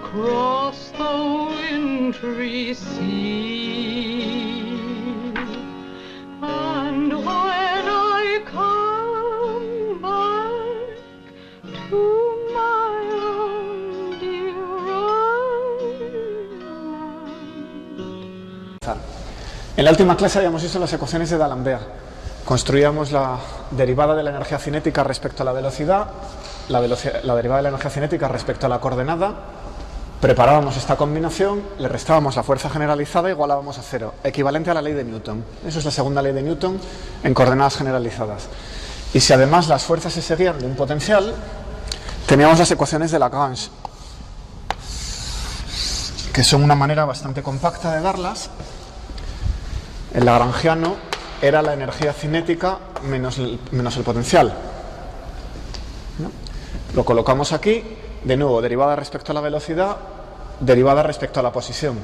across the wintry sea. And when I come back to my own dear island. En la última clase habíamos visto las ecuaciones de D'Alembert. Construíamos la derivada de la energía cinética respecto a la velocidad, la derivada de la energía cinética respecto a la coordenada, preparábamos esta combinación, le restábamos la fuerza generalizada e igualábamos a cero, equivalente a la ley de Newton. Eso es la segunda ley de Newton en coordenadas generalizadas. Y si además las fuerzas se seguían de un potencial, teníamos las ecuaciones de Lagrange, que son una manera bastante compacta de darlas. El lagrangiano era la energía cinética menos el potencial, ¿no? Lo colocamos aquí, de nuevo, derivada respecto a la velocidad, derivada respecto a la posición.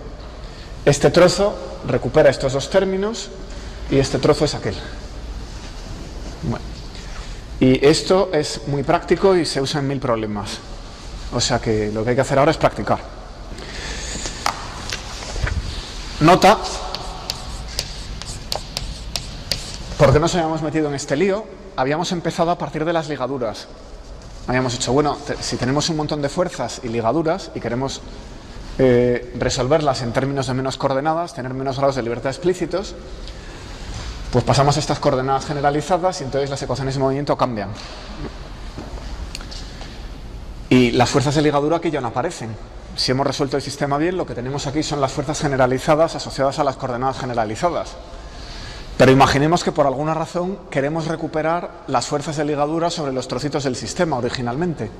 Este trozo recupera estos dos términos y este trozo es aquel. Bueno. Y esto es muy práctico y se usa en 1000 problemas. O sea que lo que hay que hacer ahora es practicar. Nota. ¿Por qué nos habíamos metido en este lío? Habíamos empezado a partir de las ligaduras. Habíamos dicho, bueno, si tenemos un montón de fuerzas y ligaduras y queremos resolverlas en términos de menos coordenadas, tener menos grados de libertad explícitos, pues pasamos a estas coordenadas generalizadas y entonces las ecuaciones de movimiento cambian. Y las fuerzas de ligadura aquí ya no aparecen. Si hemos resuelto el sistema bien, lo que tenemos aquí son las fuerzas generalizadas asociadas a las coordenadas generalizadas. Pero imaginemos que por alguna razón queremos recuperar las fuerzas de ligadura sobre los trocitos del sistema originalmente.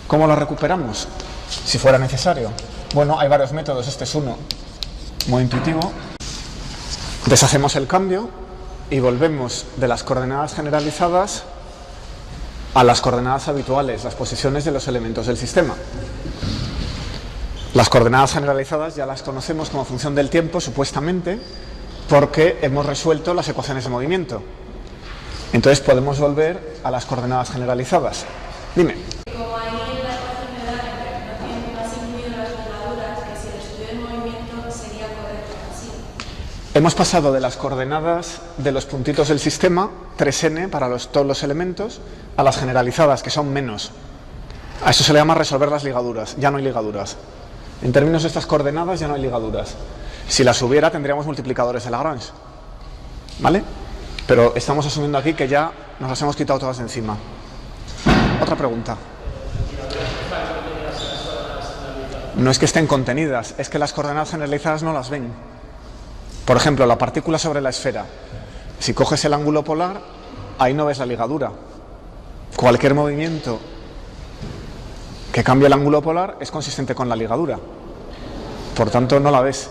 ¿Cómo las recuperamos? Si fuera necesario. Bueno, hay varios métodos, este es uno muy intuitivo. Deshacemos el cambio y volvemos de las coordenadas generalizadas a las coordenadas habituales, las posiciones de los elementos del sistema. Las coordenadas generalizadas ya las conocemos como función del tiempo, supuestamente, porque hemos resuelto las ecuaciones de movimiento. Entonces podemos volver a las coordenadas generalizadas. Dime. Como ahí en la ecuación me da que no has incluido las ligaduras, que si el estudio del movimiento sería correcto así. Hemos pasado de las coordenadas de los puntitos del sistema, 3n para todos los elementos, a las generalizadas, que son menos. A eso se le llama resolver las ligaduras. Ya no hay ligaduras. En términos de estas coordenadas ya no hay ligaduras. Si las hubiera, tendríamos multiplicadores de Lagrange, ¿vale? Pero estamos asumiendo aquí que ya nos las hemos quitado todas de encima. Otra pregunta. No es que estén contenidas, es que las coordenadas generalizadas no las ven. Por ejemplo, la partícula sobre la esfera. Si coges el ángulo polar, ahí no ves la ligadura. Cualquier movimiento que cambie el ángulo polar es consistente con la ligadura. Por tanto, no la ves.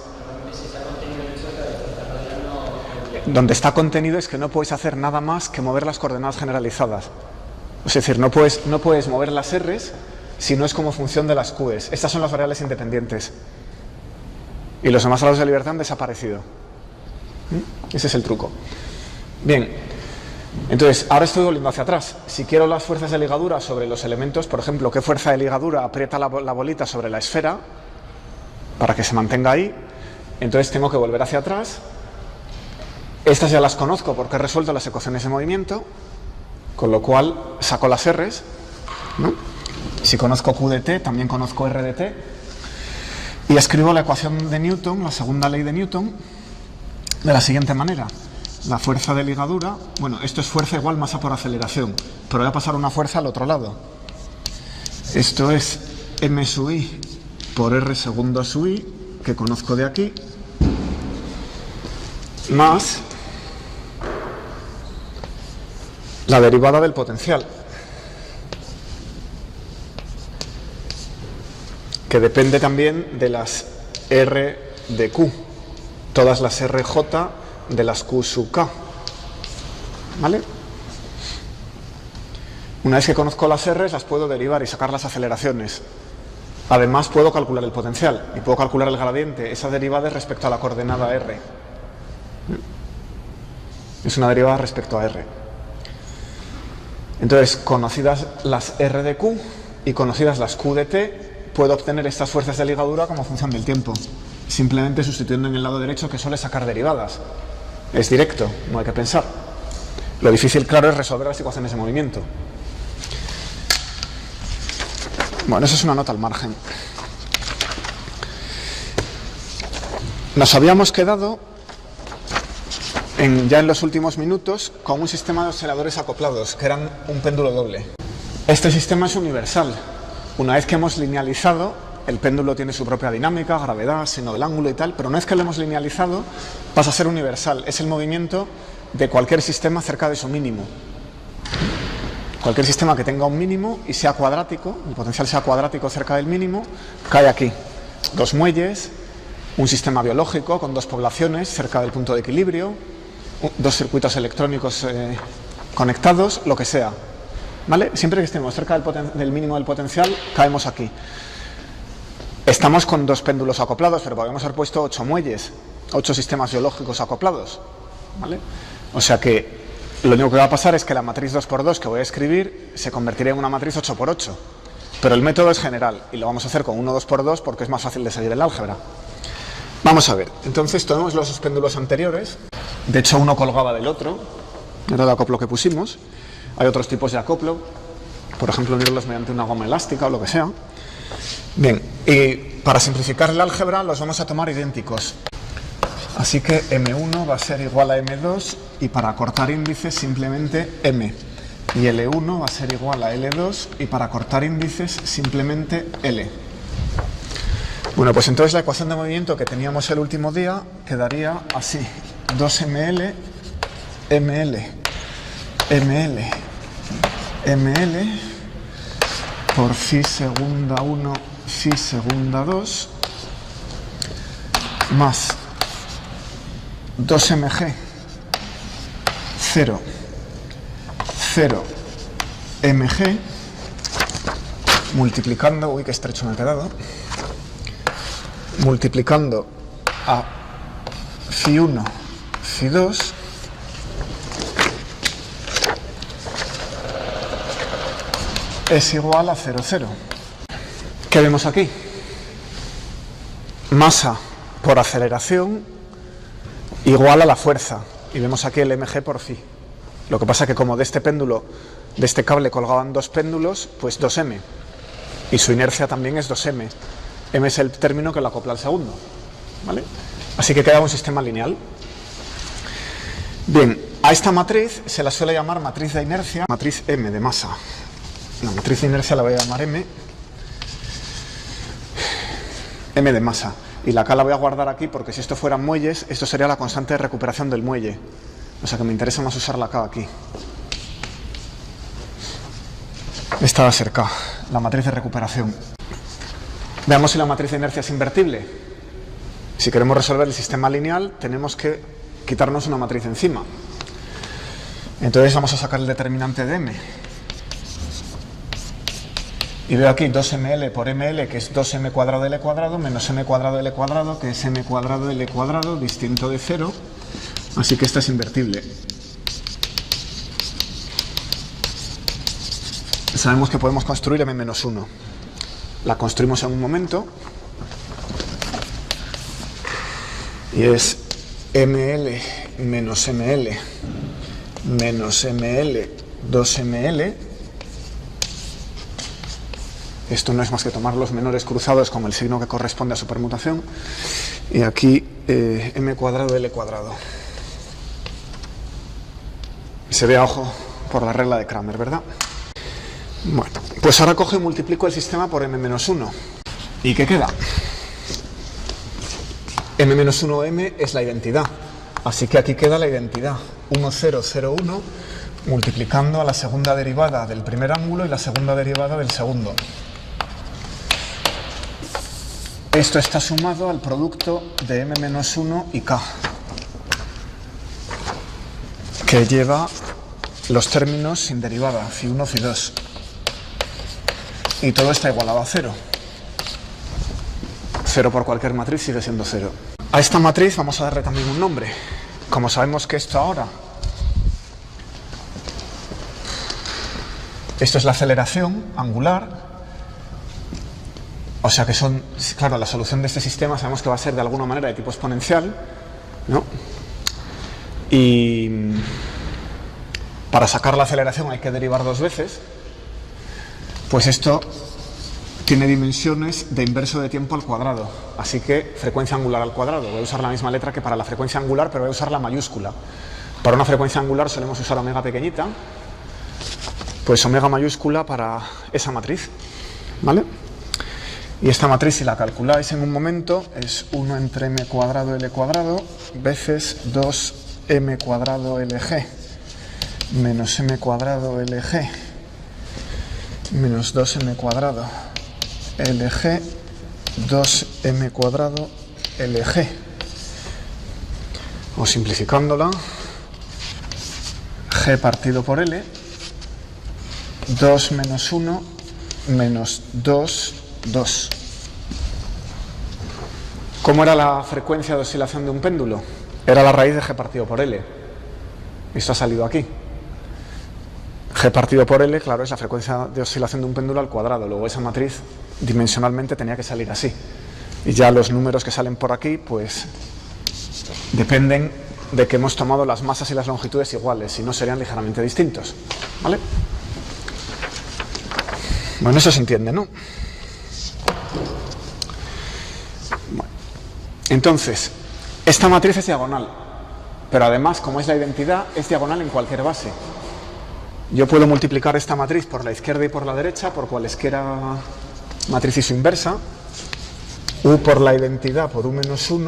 Donde está contenido es que no puedes hacer nada más que mover las coordenadas generalizadas. Es decir, no puedes mover las R's si no es como función de las Q's. Estas son las variables independientes. Y los demás grados de libertad han desaparecido. Ese es el truco. Bien, entonces, ahora estoy volviendo hacia atrás. Si quiero las fuerzas de ligadura sobre los elementos, por ejemplo, ¿qué fuerza de ligadura aprieta la bolita sobre la esfera para que se mantenga ahí? Entonces tengo que volver hacia atrás. Estas ya las conozco porque he resuelto las ecuaciones de movimiento, con lo cual saco las R's, ¿no? Si conozco Q de t, también conozco R de t. Y escribo la ecuación de Newton, la segunda ley de Newton, de la siguiente manera. La fuerza de ligadura, bueno, esto es fuerza igual masa por aceleración, pero voy a pasar una fuerza al otro lado. Esto es m sub i por r segundo sub i, que conozco de aquí, más la derivada del potencial, que depende también de las R de Q, todas las RJ de las Q sub K, ¿vale? Una vez que conozco las R's, las puedo derivar y sacar las aceleraciones. Además, puedo calcular el potencial y puedo calcular el gradiente. Esa derivada es respecto a la coordenada R. Es una derivada respecto a R. Entonces, conocidas las R de Q y conocidas las Q de T, puedo obtener estas fuerzas de ligadura como función del tiempo, simplemente sustituyendo en el lado derecho, que suele sacar derivadas. Es directo, no hay que pensar. Lo difícil, claro, es resolver las ecuaciones de movimiento. Bueno, eso es una nota al margen. Nos habíamos quedado ya en los últimos minutos con un sistema de osciladores acoplados, que eran un péndulo doble. Este sistema es universal. Una vez que hemos linealizado, el péndulo tiene su propia dinámica, gravedad, seno del ángulo y tal, pero una vez que lo hemos linealizado, pasa a ser universal. Es el movimiento de cualquier sistema cerca de su mínimo. Cualquier sistema que tenga un mínimo y sea cuadrático, el potencial sea cuadrático cerca del mínimo, cae aquí. Dos muelles, un sistema biológico con dos poblaciones cerca del punto de equilibrio, dos circuitos electrónicos conectados, lo que sea. ¿Vale? Siempre que estemos cerca del mínimo del potencial, caemos aquí. Estamos con dos péndulos acoplados, pero podríamos haber puesto 8 muelles, 8 sistemas biológicos acoplados. ¿Vale? O sea que lo único que va a pasar es que la matriz 2×2 que voy a escribir se convertiría en una matriz 8×8. Pero el método es general y lo vamos a hacer con 1 2×2 porque es más fácil de seguir el álgebra. Vamos a ver, entonces tomemos los dos péndulos anteriores. De hecho, uno colgaba del otro, era el acoplo que pusimos. Hay otros tipos de acoplo, por ejemplo, unirlos mediante una goma elástica o lo que sea. Bien, y para simplificar el álgebra los vamos a tomar idénticos. Así que M1 va a ser igual a M2 y para cortar índices simplemente M. Y L1 va a ser igual a L2 y para cortar índices simplemente L. Bueno, pues entonces la ecuación de movimiento que teníamos el último día quedaría así. 2ml, ml, ml, ml por phi segunda 1, phi segunda 2 más 2mg 0, 0 mg multiplicando, uy, qué estrecho me ha quedado, multiplicando a phi 1, phi 2 es igual a 0, 0. ¿Qué vemos aquí? Masa por aceleración igual a la fuerza. Y vemos aquí el mg por phi. Lo que pasa es que como de este péndulo, de este cable colgaban dos péndulos, pues 2m. Y su inercia también es 2m. M es el término que lo acopla al segundo. ¿Vale? Así que queda un sistema lineal. Bien, a esta matriz se la suele llamar matriz de inercia, matriz M de masa. La matriz de inercia la voy a llamar M de masa. Y la K la voy a guardar aquí porque si esto fueran muelles, esto sería la constante de recuperación del muelle. O sea que me interesa más usar la K aquí. Esta va a ser K, la matriz de recuperación. Veamos si la matriz de inercia es invertible. Si queremos resolver el sistema lineal, tenemos que quitarnos una matriz encima. Entonces vamos a sacar el determinante de M. Y veo aquí 2ml por ml, que es 2m cuadrado L cuadrado, menos m cuadrado L cuadrado, que es m cuadrado L cuadrado, distinto de 0. Así que esta es invertible. Sabemos que podemos construir m-1. La construimos en un momento. Y es ml menos ml menos ml 2ml. Esto no es más que tomar los menores cruzados con el signo que corresponde a su permutación. Y aquí m cuadrado L cuadrado. Se ve a ojo por la regla de Kramer, ¿verdad? Bueno, pues ahora cojo y multiplico el sistema por m-1. ¿Y qué queda? m-1m es la identidad. Así que aquí queda la identidad. 1, 0, 0, 1, multiplicando a la segunda derivada del primer ángulo y la segunda derivada del segundo. Esto está sumado al producto de m-1 y k, que lleva los términos sin derivada, phi 1, phi 2. Y todo está igualado a 0. 0 por cualquier matriz sigue siendo 0. A esta matriz vamos a darle también un nombre. Como sabemos que esto ahora, esto es la aceleración angular, O sea que son, claro, la solución de este sistema sabemos que va a ser de alguna manera de tipo exponencial, ¿no? Y para sacar la aceleración hay que derivar 2 veces. Pues esto tiene dimensiones de inverso de tiempo al cuadrado. Así que frecuencia angular al cuadrado. Voy a usar la misma letra que para la frecuencia angular, pero voy a usar la mayúscula. Para una frecuencia angular solemos usar omega pequeñita. Pues omega mayúscula para esa matriz, ¿vale? Y esta matriz, si la calculáis en un momento, es 1 entre m cuadrado L cuadrado veces 2m cuadrado LG menos m cuadrado LG menos 2m cuadrado LG 2m cuadrado LG. O simplificándola, g partido por L, 2 menos 1 menos 2, 2. ¿Cómo era la frecuencia de oscilación de un péndulo? Era la raíz de g partido por L. Esto ha salido aquí. G partido por L, claro, es la frecuencia de oscilación de un péndulo al cuadrado. Luego esa matriz dimensionalmente tenía que salir así. Y ya los números que salen por aquí, pues dependen de que hemos tomado las masas y las longitudes iguales, si no serían ligeramente distintos, ¿vale? Bueno, eso se entiende, ¿no? Bueno. Entonces, esta matriz es diagonal, pero además, como es la identidad, es diagonal en cualquier base. Yo puedo multiplicar esta matriz por la izquierda y por la derecha, por cualesquiera matriz y su inversa. U por la identidad por u menos 1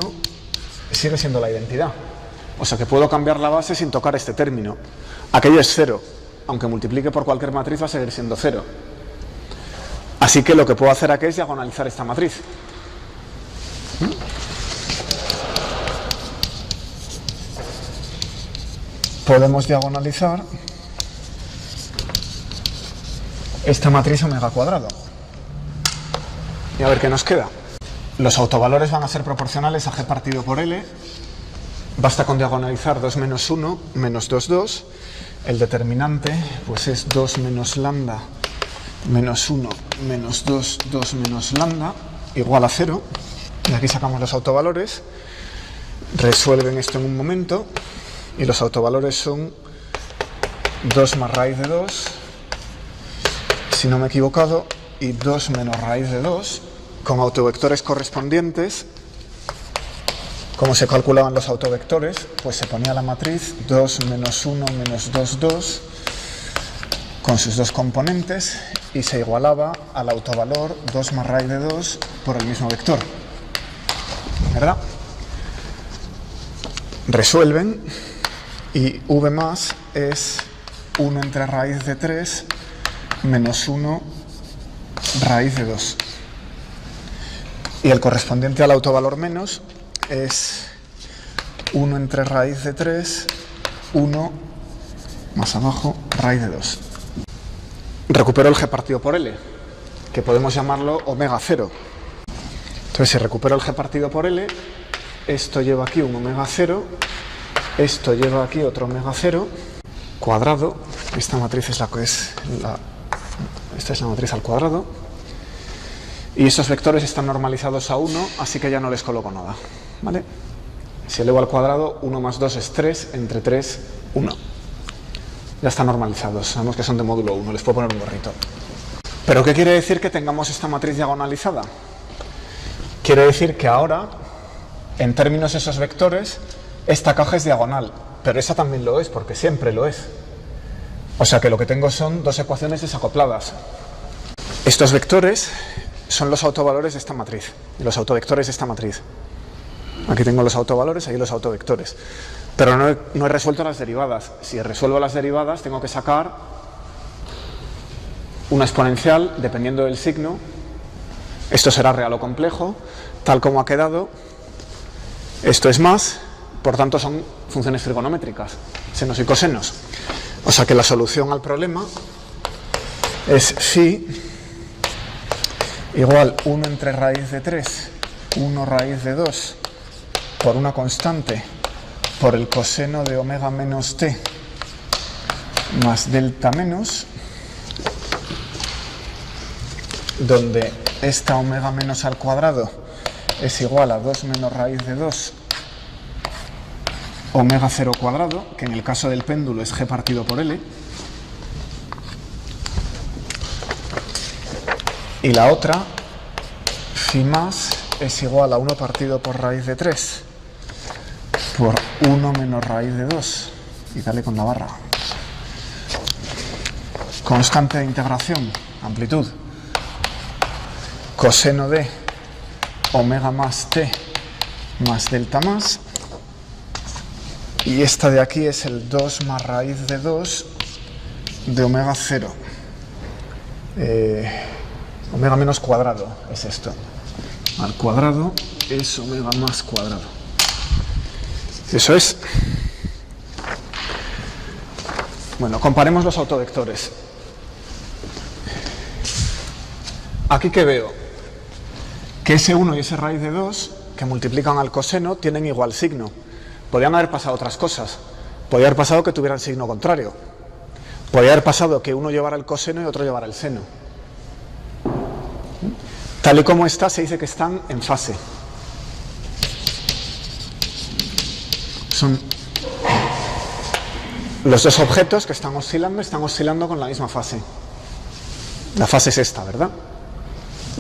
sigue siendo la identidad. O sea que puedo cambiar la base sin tocar este término. Aquello es 0. Aunque multiplique por cualquier matriz va a seguir siendo 0. Así que lo que puedo hacer aquí es diagonalizar esta matriz. Podemos diagonalizar esta matriz omega cuadrado. Y a ver qué nos queda. Los autovalores van a ser proporcionales a g partido por L. Basta con diagonalizar 2 menos 1 menos 2, 2. El determinante pues es 2 menos lambda menos 1 menos 2, 2 menos lambda igual a 0. Y aquí sacamos los autovalores. Resuelven esto en un momento. Y los autovalores son 2 más raíz de 2, si no me he equivocado, y 2 menos raíz de 2, con autovectores correspondientes. ¿Cómo se calculaban los autovectores? Pues se ponía la matriz 2 menos 1 menos 2, 2, con sus dos componentes, y se igualaba al autovalor 2 más raíz de 2 por el mismo vector. ¿Verdad? Resuelven, y v más es 1 entre raíz de 3 menos 1 raíz de 2. Y el correspondiente al autovalor menos es 1 entre raíz de 3, 1 más abajo, raíz de 2. Recupero el g partido por L, que podemos llamarlo omega 0. Entonces, si recupero el g partido por L, esto lleva aquí un omega 0, esto lleva aquí otro omega 0, cuadrado. Esta matriz es esta es la matriz al cuadrado. Y estos vectores están normalizados a 1, así que ya no les coloco nada, ¿vale? Si elevo al cuadrado, 1 más 2 es 3, entre 3, 1. Ya están normalizados, sabemos que son de módulo 1, les puedo poner un gorrito. ¿Pero qué quiere decir que tengamos esta matriz diagonalizada? Quiere decir que ahora, en términos de esos vectores, esta caja es diagonal, pero esa también lo es, porque siempre lo es. O sea que lo que tengo son dos ecuaciones desacopladas. Estos vectores son los autovalores de esta matriz, y los autovectores de esta matriz. Aquí tengo los autovalores, ahí los autovectores. Pero no he resuelto las derivadas. Si resuelvo las derivadas, tengo que sacar una exponencial, dependiendo del signo. Esto será real o complejo, tal como ha quedado. Esto es más, por tanto son funciones trigonométricas, senos y cosenos. O sea que la solución al problema es phi igual 1 entre raíz de 3, 1 raíz de 2, por una constante, por el coseno de omega menos t, más delta menos, donde esta omega menos al cuadrado es igual a 2 menos raíz de 2 omega 0 cuadrado, que en el caso del péndulo es g partido por L. Y la otra, phi más, es igual a 1 partido por raíz de 3 por 1 menos raíz de 2. Y dale con la barra. Constante de integración, amplitud. Coseno de omega más t más delta más. Y esta de aquí es el 2 más raíz de 2 de omega 0. Omega menos cuadrado es esto. Al cuadrado es omega más cuadrado. Eso es. Bueno, comparemos los autovectores. Aquí que veo que ese 1 y ese raíz de 2 que multiplican al coseno tienen igual signo. Podrían haber pasado otras cosas. Podría haber pasado que tuvieran signo contrario. Podría haber pasado que uno llevara el coseno y otro llevara el seno. Tal y como está, se dice que están en fase. Son los dos objetos que están oscilando con la misma fase. La fase es esta, ¿verdad?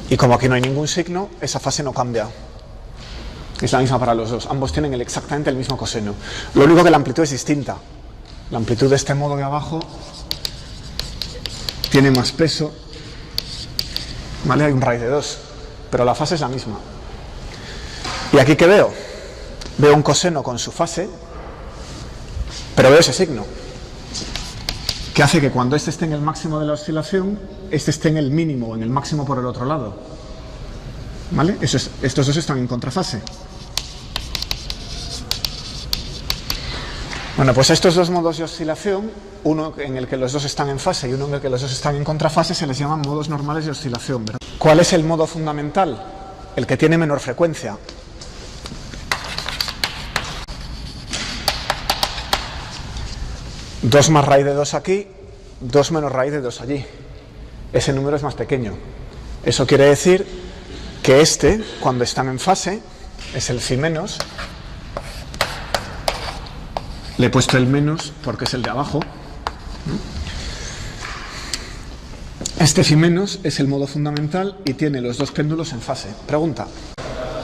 Y como aquí no hay ningún signo, esa fase no cambia. Es la misma para los dos. Ambos tienen exactamente el mismo coseno. Lo único que la amplitud es distinta. La amplitud de este modo de abajo tiene más peso. ¿Vale? Hay un raíz de 2. Pero la fase es la misma. ¿Y aquí qué veo? Veo un coseno con su fase, pero veo ese signo, que hace que cuando este esté en el máximo de la oscilación, este esté en el mínimo o en el máximo por el otro lado. ¿Vale? Estos dos están en contrafase. Bueno, pues a estos dos modos de oscilación, uno en el que los dos están en fase y uno en el que los dos están en contrafase, se les llaman modos normales de oscilación, ¿verdad? ¿Cuál es el modo fundamental? El que tiene menor frecuencia. Dos más raíz de 2 aquí, 2 menos raíz de 2 allí. Ese número es más pequeño. Eso quiere decir que este, cuando están en fase, es el phi menos. Le he puesto el menos porque es el de abajo. Este phi menos es el modo fundamental y tiene los dos péndulos en fase. Pregunta.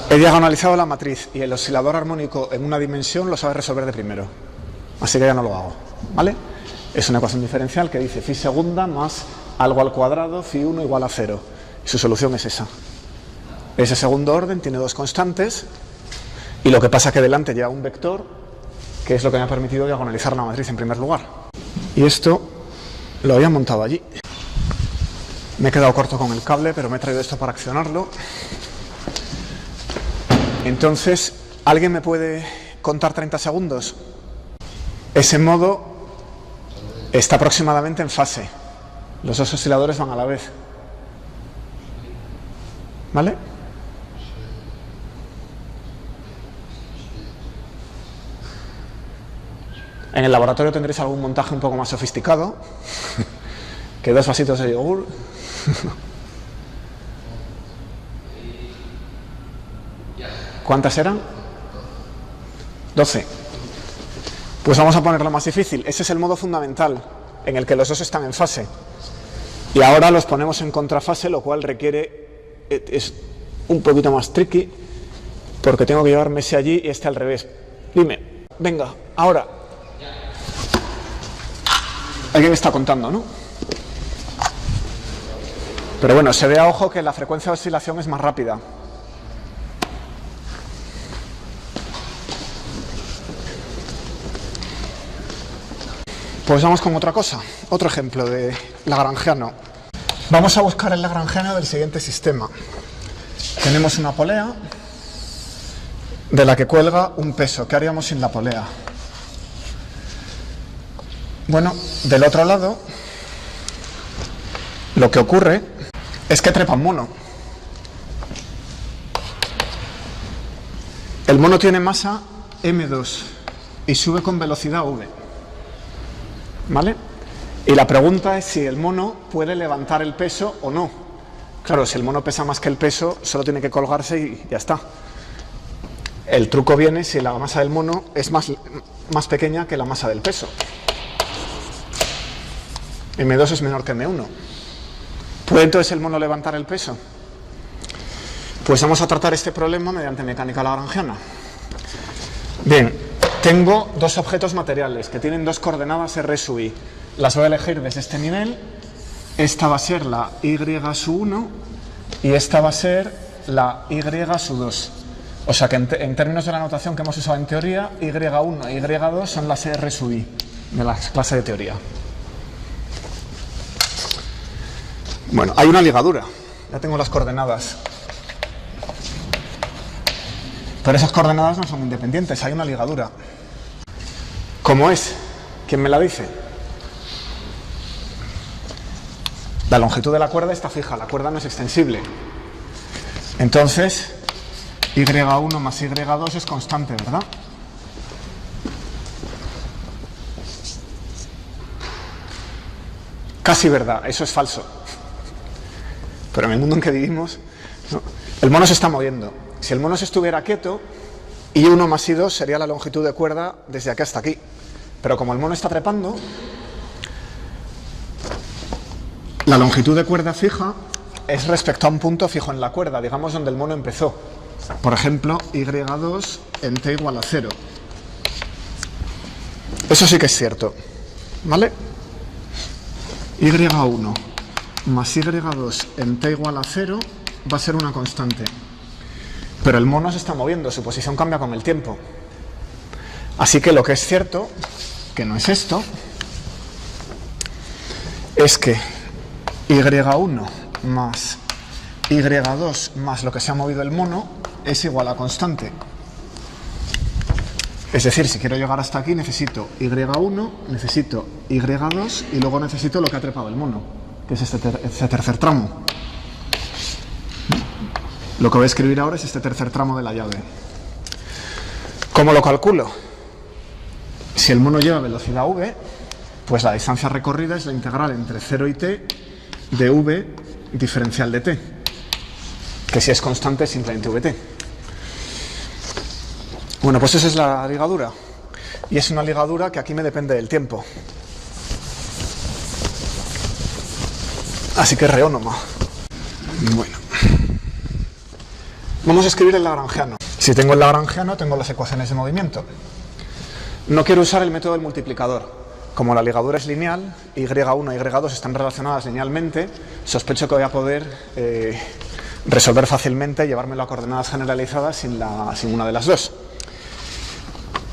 He diagonalizado la matriz y el oscilador armónico en una dimensión lo sabe resolver de primero. Así que ya no lo hago. ¿Vale? Es una ecuación diferencial que dice phi segunda más algo al cuadrado, phi 1 igual a 0. Y su solución es esa. Ese segundo orden tiene dos constantes y lo que pasa es que delante lleva un vector, que es lo que me ha permitido diagonalizar la matriz en primer lugar. Y esto lo había montado allí. Me he quedado corto con el cable, pero me he traído esto para accionarlo. Entonces, ¿alguien me puede contar 30 segundos? Ese modo está aproximadamente en fase. Los dos osciladores van a la vez. ¿Vale? En el laboratorio tendréis algún montaje un poco más sofisticado que 2 vasitos de yogur. ¿Cuántas eran? 12. Pues vamos a ponerlo más difícil. Ese es el modo fundamental, en el que los dos están en fase. Y ahora los ponemos en contrafase, lo cual requiere... es un poquito más tricky, porque tengo que llevarme ese allí y este al revés. Dime, venga, ahora. Alguien está contando, ¿no? Pero bueno, se ve a ojo que la frecuencia de oscilación es más rápida. Pues vamos con otra cosa, otro ejemplo de lagrangiano. Vamos a buscar el lagrangiano del siguiente sistema. Tenemos una polea de la que cuelga un peso. ¿Qué haríamos sin la polea? Bueno, del otro lado, lo que ocurre es que trepa un mono. El mono tiene masa m2 y sube con velocidad v. ¿Vale? Y la pregunta es si el mono puede levantar el peso o no. Claro, si el mono pesa más que el peso, solo tiene que colgarse y ya está. El truco viene si la masa del mono es más pequeña que la masa del peso. M2 es menor que M1. ¿Puede entonces el mono levantar el peso? Pues vamos a tratar este problema mediante mecánica lagrangiana. Bien, tengo dos objetos materiales que tienen dos coordenadas R sub i. Las voy a elegir desde este nivel. Esta va a ser la y sub 1 y esta va a ser la y sub 2. O sea que en términos de la notación que hemos usado en teoría, y1 e y2 son las R sub i de la clase de teoría. Bueno, hay una ligadura. Ya tengo las coordenadas. Pero esas coordenadas no son independientes, hay una ligadura. ¿Cómo es? ¿Quién me la dice? La longitud de la cuerda está fija, la cuerda no es extensible. Entonces, y1 más y2 es constante, ¿verdad? Casi verdad, eso es falso. Pero en el mundo en que vivimos, no. El mono se está moviendo. Si el mono se estuviera quieto, y1 más y2 sería la longitud de cuerda desde aquí hasta aquí. Pero como el mono está trepando, la longitud de cuerda fija es respecto a un punto fijo en la cuerda, digamos donde el mono empezó. Por ejemplo, y2 en t igual a 0. Eso sí que es cierto, ¿vale? y1 más y2 en t igual a 0 va a ser una constante. Pero el mono se está moviendo, su posición cambia con el tiempo. Así que lo que es cierto, que no es esto, es que y1 más y2 más lo que se ha movido el mono es igual a constante. Es decir, si quiero llegar hasta aquí necesito y1, necesito y2 y luego necesito lo que ha trepado el mono, que es este tercer tramo. Lo que voy a escribir ahora es este tercer tramo de la llave. ¿Cómo lo calculo? Si el mono lleva velocidad v, pues la distancia recorrida es la integral entre 0 y t de v diferencial de t, que si es constante es simplemente vt. Bueno, pues esa es la ligadura. Y es una ligadura que aquí me depende del tiempo. Así que es reónoma. Bueno. Vamos a escribir el lagrangiano. Si tengo el lagrangiano, tengo las ecuaciones de movimiento. No quiero usar el método del multiplicador. Como la ligadura es lineal, y1 y y2 están relacionadas linealmente, sospecho que voy a poder resolver fácilmente y llevármelo a coordenadas generalizadas sin una de las dos.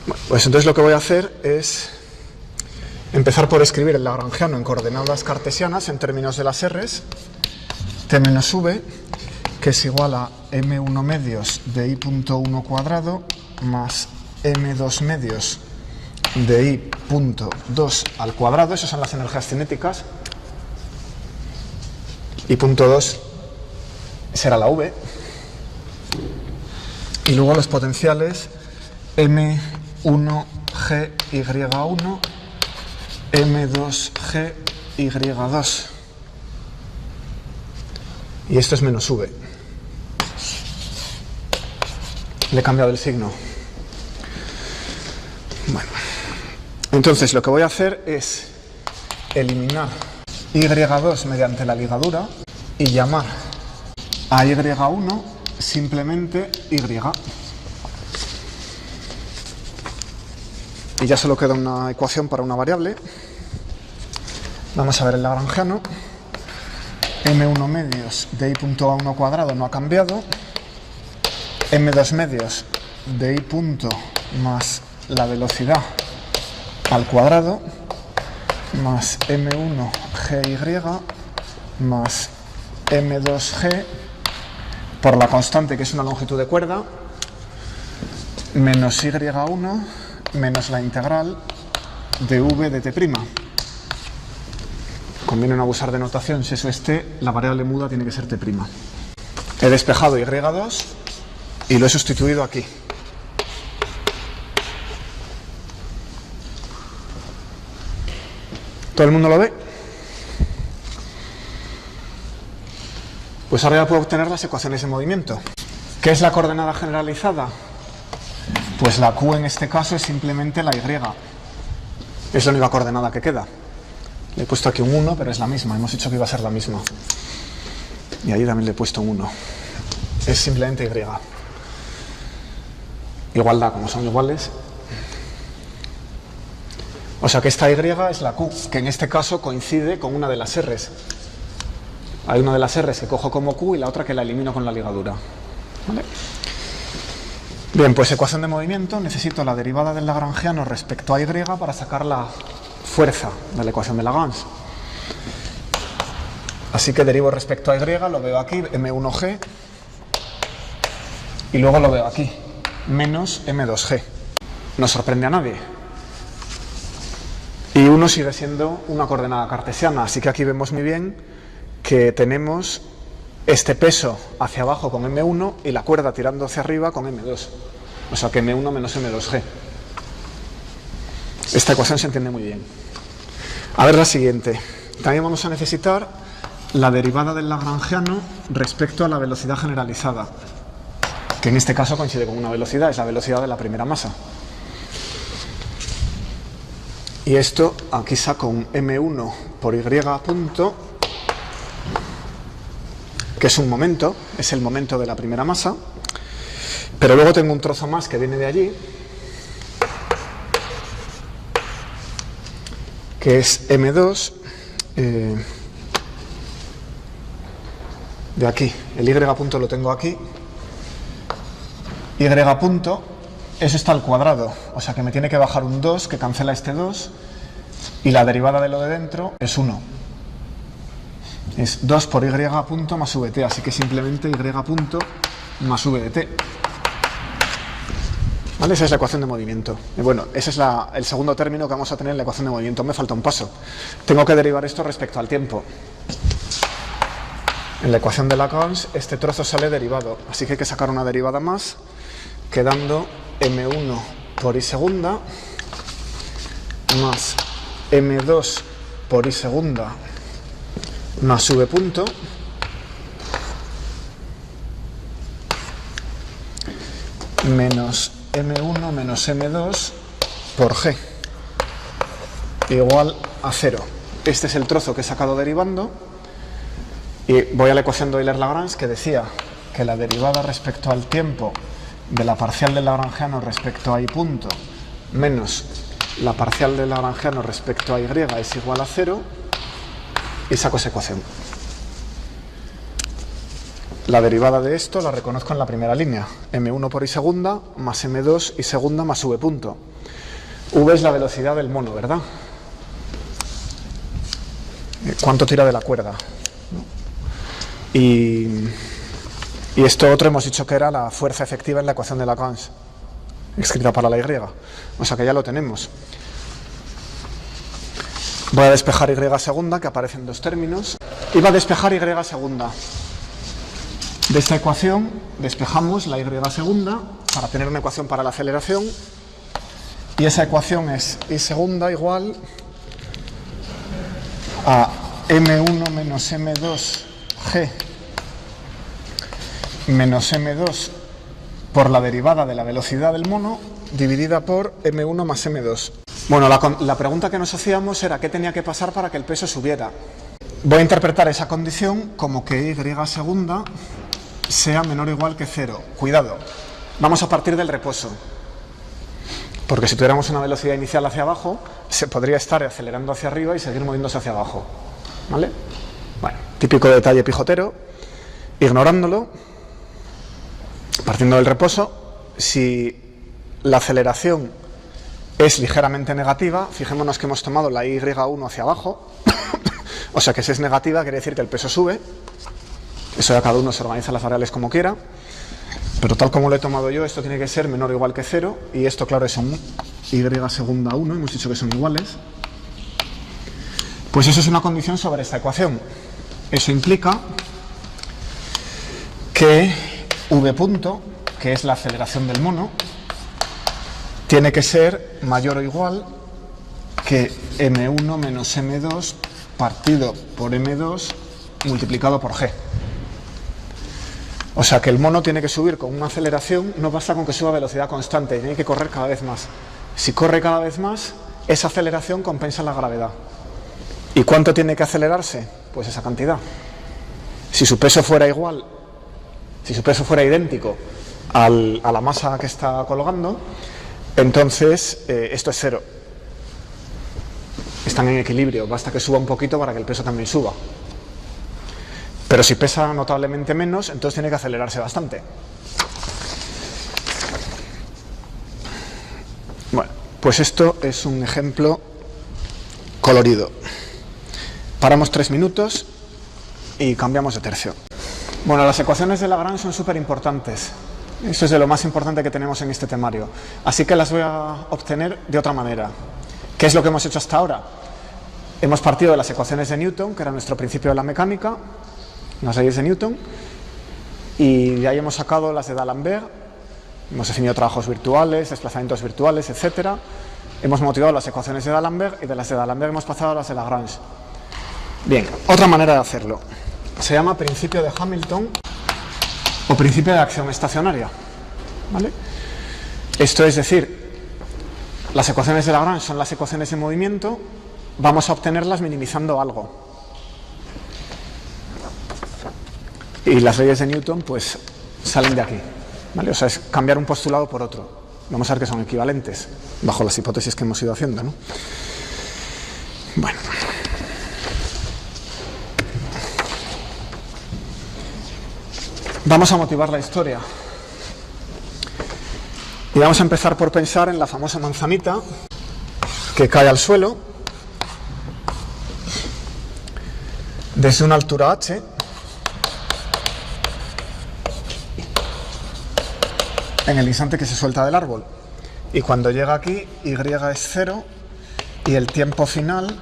Bueno, pues entonces lo que voy a hacer es empezar por escribir el lagrangiano en coordenadas cartesianas en términos de las R's, t menos v, que es igual a m1 medios de i.1 cuadrado más m2 medios de i.2 al cuadrado. Esas son las energías cinéticas. I.2 será la v. Y luego los potenciales m1 gy1, m2 gy2. Y esto es menos v. Le he cambiado el signo. Bueno, entonces lo que voy a hacer es eliminar y2 mediante la ligadura y llamar a y1 simplemente y. Y ya solo queda una ecuación para una variable. Vamos a ver el lagrangiano. m1 medios de i.a1 cuadrado no ha cambiado. m2 medios de i punto más la velocidad al cuadrado más m1 gy más m2g por la constante que es una longitud de cuerda menos y1 menos la integral de v de t'. Conviene no abusar de notación, si eso es t, la variable muda tiene que ser t'. He despejado y2 y lo he sustituido aquí. ¿Todo el mundo lo ve? Pues ahora ya puedo obtener las ecuaciones de movimiento. ¿Qué es la coordenada generalizada? Pues la Q en este caso es simplemente la Y. Es la única coordenada que queda. Le he puesto aquí un 1, pero es la misma. Hemos dicho que iba a ser la misma. Y ahí también le he puesto un 1. Es simplemente Y. Igualdad, como son iguales. O sea que esta Y es la Q, que en este caso coincide con una de las R's. Hay una de las R's que cojo como Q y la otra que la elimino con la ligadura. ¿Vale? Bien, pues ecuación de movimiento. Necesito la derivada del lagrangiano respecto a Y para sacar la fuerza de la ecuación de Lagrange. Así que derivo respecto a Y, lo veo aquí, M1G, y luego lo veo aquí, menos M2G. No sorprende a nadie. Y 1 sigue siendo una coordenada cartesiana, así que aquí vemos muy bien que tenemos este peso hacia abajo con M1 y la cuerda tirando hacia arriba con M2. O sea que M1 menos M2G. Esta ecuación se entiende muy bien. A ver la siguiente. También vamos a necesitar la derivada del lagrangiano respecto a la velocidad generalizada, que en este caso coincide con una velocidad, es la velocidad de la primera masa. Y esto aquí saco un M1 por Y punto, que es un momento, es el momento de la primera masa, pero luego tengo un trozo más que viene de allí, que es M2, de aquí, el Y punto lo tengo aquí, Y punto, eso está al cuadrado, o sea que me tiene que bajar un 2 que cancela este 2 y la derivada de lo de dentro es 1. Es 2 por Y punto más VT, así que simplemente Y punto más V de T. ¿Vale? Esa es la ecuación de movimiento. Y bueno, ese es el segundo término que vamos a tener en la ecuación de movimiento. Me falta un paso. Tengo que derivar esto respecto al tiempo. En la ecuación de Lagrange este trozo sale derivado, así que hay que sacar una derivada más, quedando M1 por I segunda más M2 por I segunda más V punto menos M1 menos M2 por G igual a 0. Este es el trozo que he sacado derivando y voy a la ecuación de Euler-Lagrange que decía que la derivada respecto al tiempo de la parcial del lagrangiano respecto a I punto menos la parcial del lagrangiano respecto a Y es igual a 0 y saco esa ecuación. La derivada de esto la reconozco en la primera línea, M1 por I segunda más M2 I segunda más V punto. V es la velocidad del mono, ¿verdad? ¿Cuánto tira de la cuerda? Y esto otro hemos dicho que era la fuerza efectiva en la ecuación de Lagrange, escrita para la Y. O sea que ya lo tenemos. Voy a despejar Y segunda, que aparece en dos términos. Y va a despejar Y segunda. De esta ecuación despejamos la Y segunda para tener una ecuación para la aceleración. Y esa ecuación es Y segunda igual a M1 menos M2G menos M2 por la derivada de la velocidad del mono dividida por M1 más M2. Bueno, la pregunta que nos hacíamos era qué tenía que pasar para que el peso subiera. Voy a interpretar esa condición como que Y segunda sea menor o igual que 0. Cuidado, vamos a partir del reposo, porque si tuviéramos una velocidad inicial hacia abajo, se podría estar acelerando hacia arriba y seguir moviéndose hacia abajo. ¿Vale? Bueno, típico detalle pijotero. Ignorándolo, partiendo del reposo, si la aceleración es ligeramente negativa, fijémonos que hemos tomado la Y1 hacia abajo, o sea que si es negativa quiere decir que el peso sube. Eso ya cada uno se organiza las variables como quiera, pero tal como lo he tomado yo, esto tiene que ser menor o igual que 0, y esto claro es un Y segunda 1, hemos dicho que son iguales. Pues eso es una condición sobre esta ecuación. Eso implica que V punto, que es la aceleración del mono, tiene que ser mayor o igual que M1 menos M2 partido por M2 multiplicado por G. O sea que el mono tiene que subir con una aceleración, no basta con que suba a velocidad constante, tiene que correr cada vez más. Si corre cada vez más, esa aceleración compensa la gravedad. ¿Y cuánto tiene que acelerarse? Pues esa cantidad. Si su peso fuera igual, si su peso fuera idéntico a la masa que está colgando, entonces esto es cero. Están en equilibrio, basta que suba un poquito para que el peso también suba. Pero si pesa notablemente menos, entonces tiene que acelerarse bastante. Bueno, pues esto es un ejemplo colorido. Paramos 3 minutos y cambiamos de tercio. Bueno, las ecuaciones de Lagrange son súper importantes. Esto es de lo más importante que tenemos en este temario. Así que las voy a obtener de otra manera. ¿Qué es lo que hemos hecho hasta ahora? Hemos partido de las ecuaciones de Newton, que era nuestro principio de la mecánica, las leyes de Newton, y de ahí hemos sacado las de D'Alembert, hemos definido trabajos virtuales, desplazamientos virtuales, etc. Hemos motivado las ecuaciones de D'Alembert y de las de D'Alembert hemos pasado a las de Lagrange. Bien, otra manera de hacerlo. Se llama principio de Hamilton o principio de acción estacionaria. ¿Vale? Esto es decir, las ecuaciones de Lagrange son las ecuaciones de movimiento, vamos a obtenerlas minimizando algo. Y las leyes de Newton pues salen de aquí, ¿vale? O sea, es cambiar un postulado por otro. Vamos a ver que son equivalentes, bajo las hipótesis que hemos ido haciendo, ¿no? Bueno. Vamos a motivar la historia. Y vamos a empezar por pensar en la famosa manzanita que cae al suelo desde una altura h en el instante que se suelta del árbol. Y cuando llega aquí, y es 0 y el tiempo final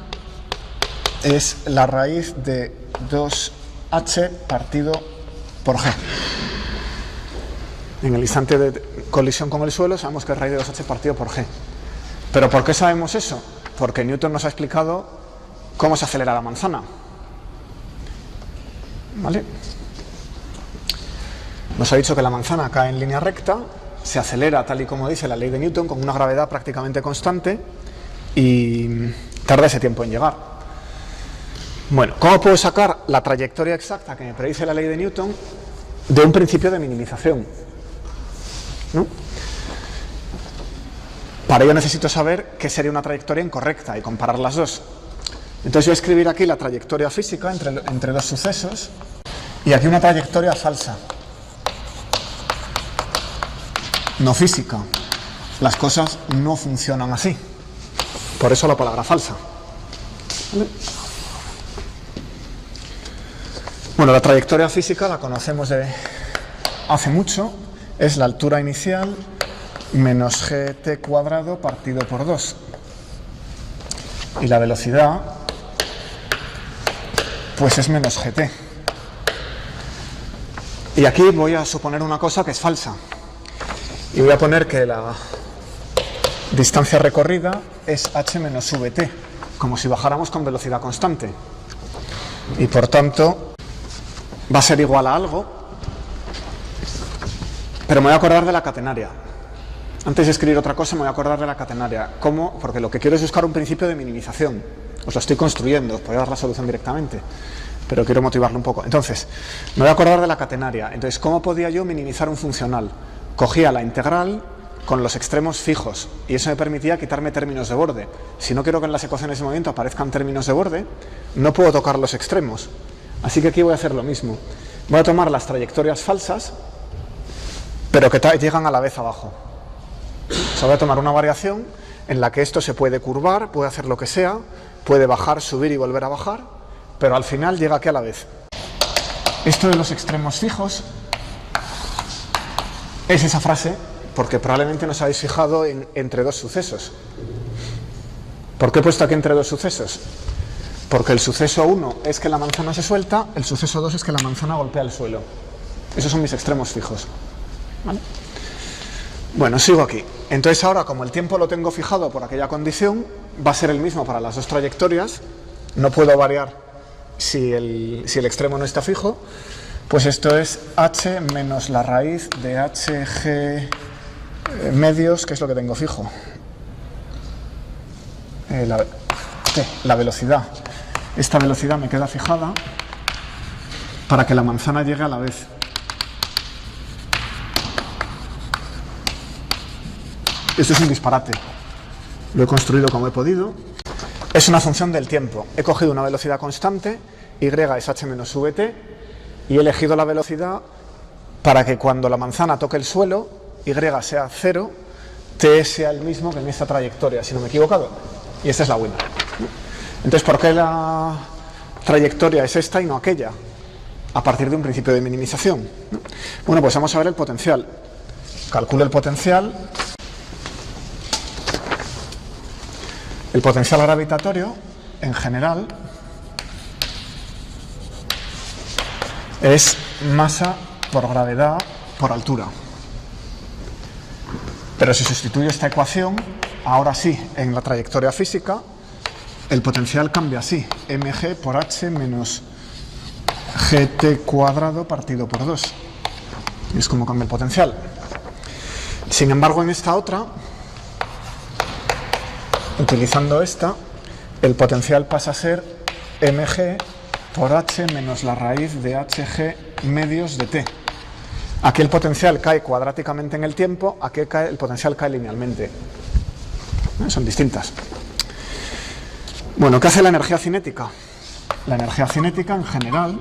es la raíz de 2h partido por g. En el instante de colisión con el suelo sabemos que es raíz de 2h partido por g. ¿Pero por qué sabemos eso? Porque Newton nos ha explicado cómo se acelera la manzana. ¿Vale? Nos ha dicho que la manzana cae en línea recta, se acelera tal y como dice la ley de Newton con una gravedad prácticamente constante y tarda ese tiempo en llegar. Bueno, ¿cómo puedo sacar la trayectoria exacta que me predice la ley de Newton de un principio de minimización? ¿No? Para ello necesito saber qué sería una trayectoria incorrecta y comparar las dos. Entonces voy a escribir aquí la trayectoria física entre dos sucesos y aquí una trayectoria falsa. No física. Las cosas no funcionan así. Por eso la palabra falsa. ¿Vale? Bueno, la trayectoria física la conocemos de hace mucho. Es la altura inicial menos gt cuadrado partido por 2. Y la velocidad, pues es menos gt. Y aquí voy a suponer una cosa que es falsa. Y voy a poner que la distancia recorrida es h menos vt, como si bajáramos con velocidad constante. Y por tanto va a ser igual a algo, pero me voy a acordar de la catenaria. Antes de escribir otra cosa me voy a acordar de la catenaria. ¿Cómo? Porque lo que quiero es buscar un principio de minimización. Os lo estoy construyendo, os voy a dar la solución directamente, pero quiero motivarlo un poco. Entonces, me voy a acordar de la catenaria. Entonces, ¿cómo podía yo minimizar un funcional? Cogía la integral con los extremos fijos y eso me permitía quitarme términos de borde. Si no quiero que en las ecuaciones de movimiento aparezcan términos de borde, no puedo tocar los extremos. Así que aquí voy a hacer lo mismo. Voy a tomar las trayectorias falsas, pero que llegan a la vez abajo. O sea, voy a tomar una variación en la que esto se puede curvar, puede hacer lo que sea, puede bajar, subir y volver a bajar, pero al final llega aquí a la vez. Esto de los extremos fijos es esa frase, porque probablemente nos habéis fijado en entre dos sucesos. ¿Por qué he puesto aquí entre dos sucesos? Porque el suceso 1 es que la manzana se suelta, el suceso 2 es que la manzana golpea el suelo. Esos son mis extremos fijos. ¿Vale? Bueno, sigo aquí. Entonces ahora, como el tiempo lo tengo fijado por aquella condición, va a ser el mismo para las dos trayectorias. No puedo variar si el extremo no está fijo. Pues esto es h menos la raíz de hg medios, que es lo que tengo fijo. La velocidad. Esta velocidad me queda fijada para que la manzana llegue a la vez. Esto es un disparate. Lo he construido como he podido. Es una función del tiempo. He cogido una velocidad constante, y es h menos vt, y he elegido la velocidad para que cuando la manzana toque el suelo, y sea 0, t sea el mismo que en esta trayectoria, si no me he equivocado. Y esta es la winner. Entonces, ¿por qué la trayectoria es esta y no aquella? A partir de un principio de minimización. Bueno, pues vamos a ver el potencial. Calculo el potencial. El potencial gravitatorio, en general, es masa por gravedad por altura. Pero si sustituyo esta ecuación, ahora sí, en la trayectoria física, el potencial cambia así: mg por h menos gt cuadrado partido por 2. Y es como cambia el potencial. Sin embargo, en esta otra, utilizando esta, el potencial pasa a ser mg por h menos la raíz de hg medios de t. Aquí el potencial cae cuadráticamente en el tiempo, aquí el potencial cae linealmente. Son distintas. Bueno, ¿qué hace la energía cinética? La energía cinética, en general,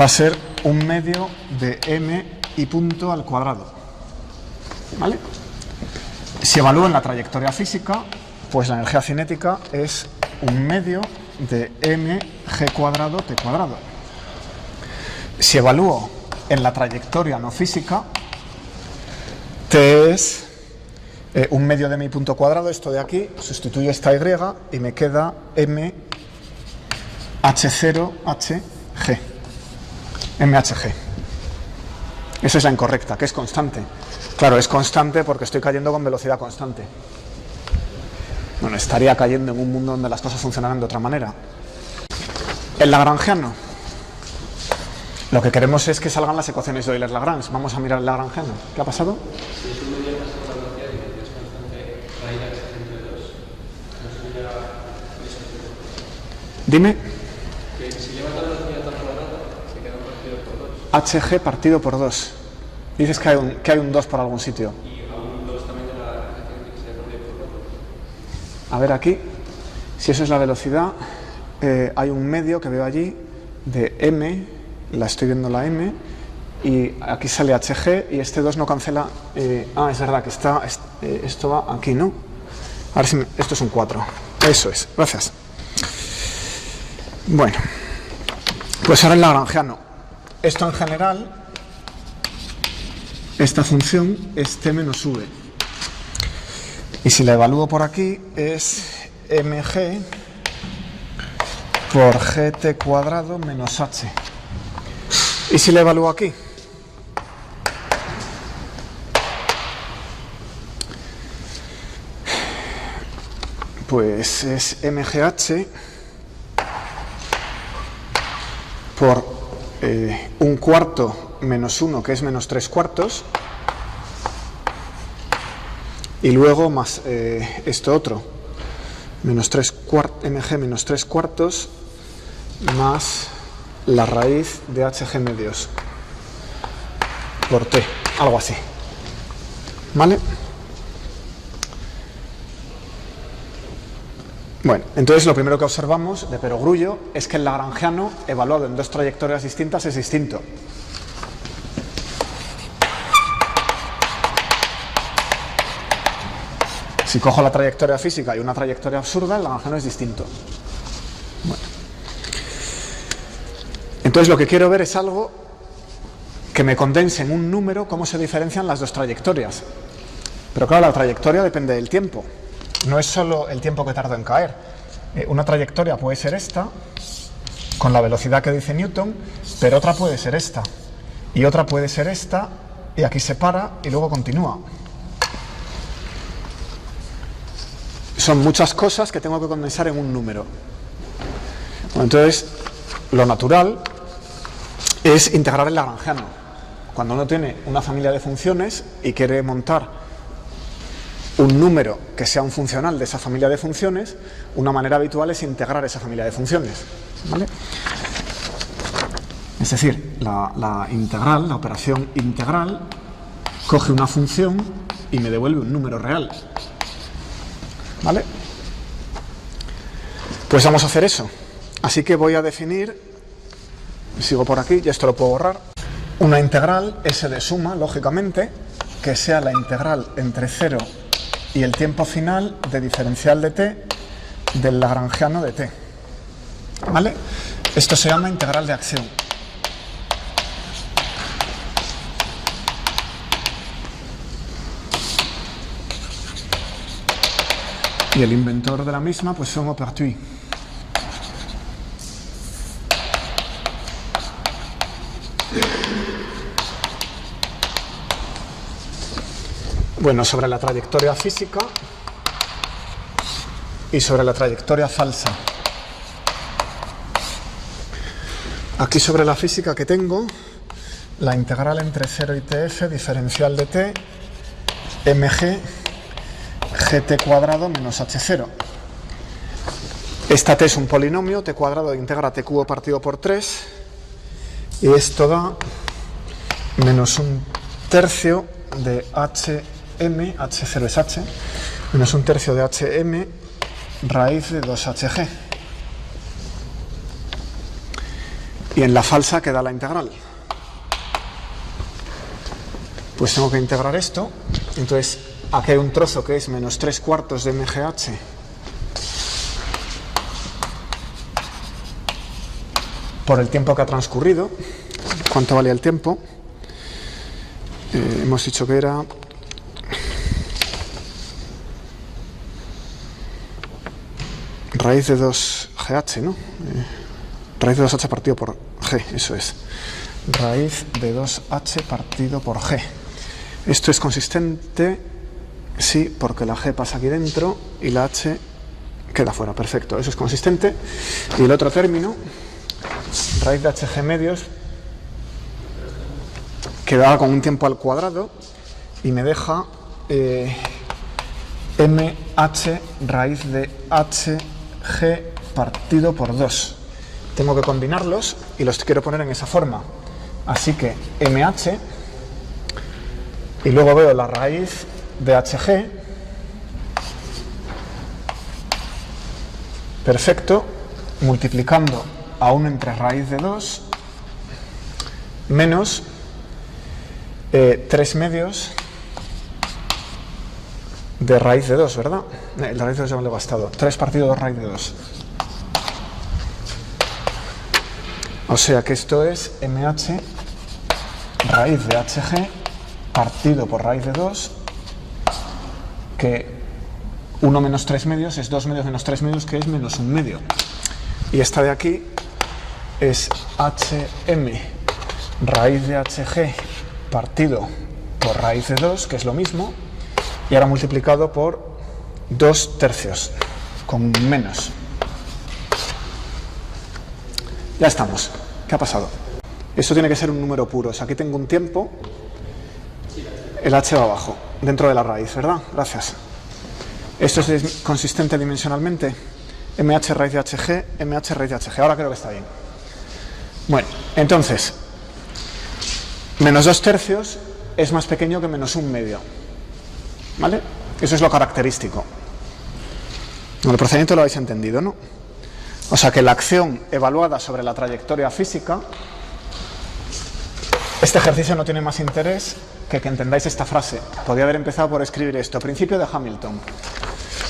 va a ser un medio de m y punto al cuadrado. ¿Vale? Si evalúo en la trayectoria física, pues la energía cinética es un medio de mg cuadrado t cuadrado. Si evalúo en la trayectoria no física, t es un medio de mi punto cuadrado, esto de aquí, sustituyo esta y y me queda m h0 hg. mhg. Esa es la incorrecta, que es constante. Claro, es constante porque estoy cayendo con velocidad constante. Bueno, estaría cayendo en un mundo donde las cosas funcionaran de otra manera. El lagrangiano. Lo que queremos es que salgan las ecuaciones de Euler-Lagrange. Vamos a mirar el lagrangiano. ¿Qué ha pasado? Dime. Hg partido por 2. Dices que hay un 2 por algún sitio. A ver aquí, si eso es la velocidad, hay un medio que veo allí de m, la estoy viendo la m, y aquí sale hg y este 2 no cancela. Es verdad que esto va aquí, ¿no? Ahora sí, esto es un 4. Eso es, gracias. Bueno, pues ahora el lagrangiano. Esto en general, esta función es t menos v. Y si la evalúo por aquí, es mg por gt cuadrado menos h. ¿Y si la evalúo aquí? Pues es mgh por un cuarto menos 1, que es menos 3 cuartos, y luego más esto otro, mg menos 3 cuartos, más la raíz de hg medios por t, algo así. ¿Vale? Bueno, entonces lo primero que observamos de perogrullo es que el lagrangiano, evaluado en dos trayectorias distintas, es distinto. Si cojo la trayectoria física y una trayectoria absurda, el lagrangiano es distinto. Bueno. Entonces lo que quiero ver es algo que me condense en un número cómo se diferencian las dos trayectorias. Pero claro, la trayectoria depende del tiempo. No es solo el tiempo que tardo en caer. Una trayectoria puede ser esta, con la velocidad que dice Newton, pero otra puede ser esta. Y otra puede ser esta, y aquí se para y luego continúa. Son muchas cosas que tengo que condensar en un número. Bueno, entonces, lo natural es integrar el lagrangiano. Cuando uno tiene una familia de funciones y quiere montar un número que sea un funcional de esa familia de funciones, una manera habitual es integrar esa familia de funciones, ¿vale? Es decir, la integral, la operación integral, coge una función y me devuelve un número real, ¿vale? Pues vamos a hacer eso. Así que voy a definir, sigo por aquí, y esto lo puedo borrar, una integral S de suma, lógicamente, que sea la integral entre 0 y el tiempo final de diferencial de t del lagrangiano de t, ¿vale? Esto se llama integral de acción. Y el inventor de la misma, pues son Maupertuis. Bueno, sobre la trayectoria física y sobre la trayectoria falsa. Aquí sobre la física que tengo, la integral entre 0 y tf, diferencial de t, mg, gt cuadrado menos h0. Esta t es un polinomio, t cuadrado integra t cubo partido por 3, y esto da menos un tercio de hm, h0 es h, menos un tercio de hm raíz de 2hg. Y en la falsa queda la integral. Pues tengo que integrar esto. Entonces aquí hay un trozo que es menos 3/4 de mgh por el tiempo que ha transcurrido. ¿Cuánto valía el tiempo? Hemos dicho que era raíz de 2gh, ¿no? Raíz de 2h partido por g, eso es. Raíz de 2h partido por g. Esto es consistente, sí, porque la g pasa aquí dentro y la h queda fuera. Perfecto, eso es consistente. Y el otro término, raíz de hg medios, queda con un tiempo al cuadrado y me deja mh raíz de hg partido por 2. Tengo que combinarlos y los quiero poner en esa forma. Así que mh, y luego veo la raíz de hg, perfecto, multiplicando a 1 entre raíz de 2, menos 3 medios de raíz de 2, ¿verdad? La raíz de 2 ya me lo he gastado. 3 partido 2 raíz de 2. O sea que esto es mh raíz de hg partido por raíz de 2, que 1 menos 3 medios es 2 medios menos 3 medios, que es menos 1 medio. Y esta de aquí es hm raíz de hg partido por raíz de 2, que es lo mismo, y ahora multiplicado por 2 tercios, con menos. Ya estamos. ¿Qué ha pasado? Esto tiene que ser un número puro. O sea, aquí tengo un tiempo, el h va abajo, dentro de la raíz, ¿verdad? Gracias. Esto es consistente dimensionalmente. mh raíz de hg, mh raíz de hg. Ahora creo que está bien. Bueno, entonces, menos 2 tercios es más pequeño que menos 1 medio. ¿Vale? Eso es lo característico. El procedimiento lo habéis entendido, ¿no? O sea que la acción evaluada sobre la trayectoria física, este ejercicio no tiene más interés que entendáis esta frase. Podría haber empezado por escribir esto, principio de Hamilton.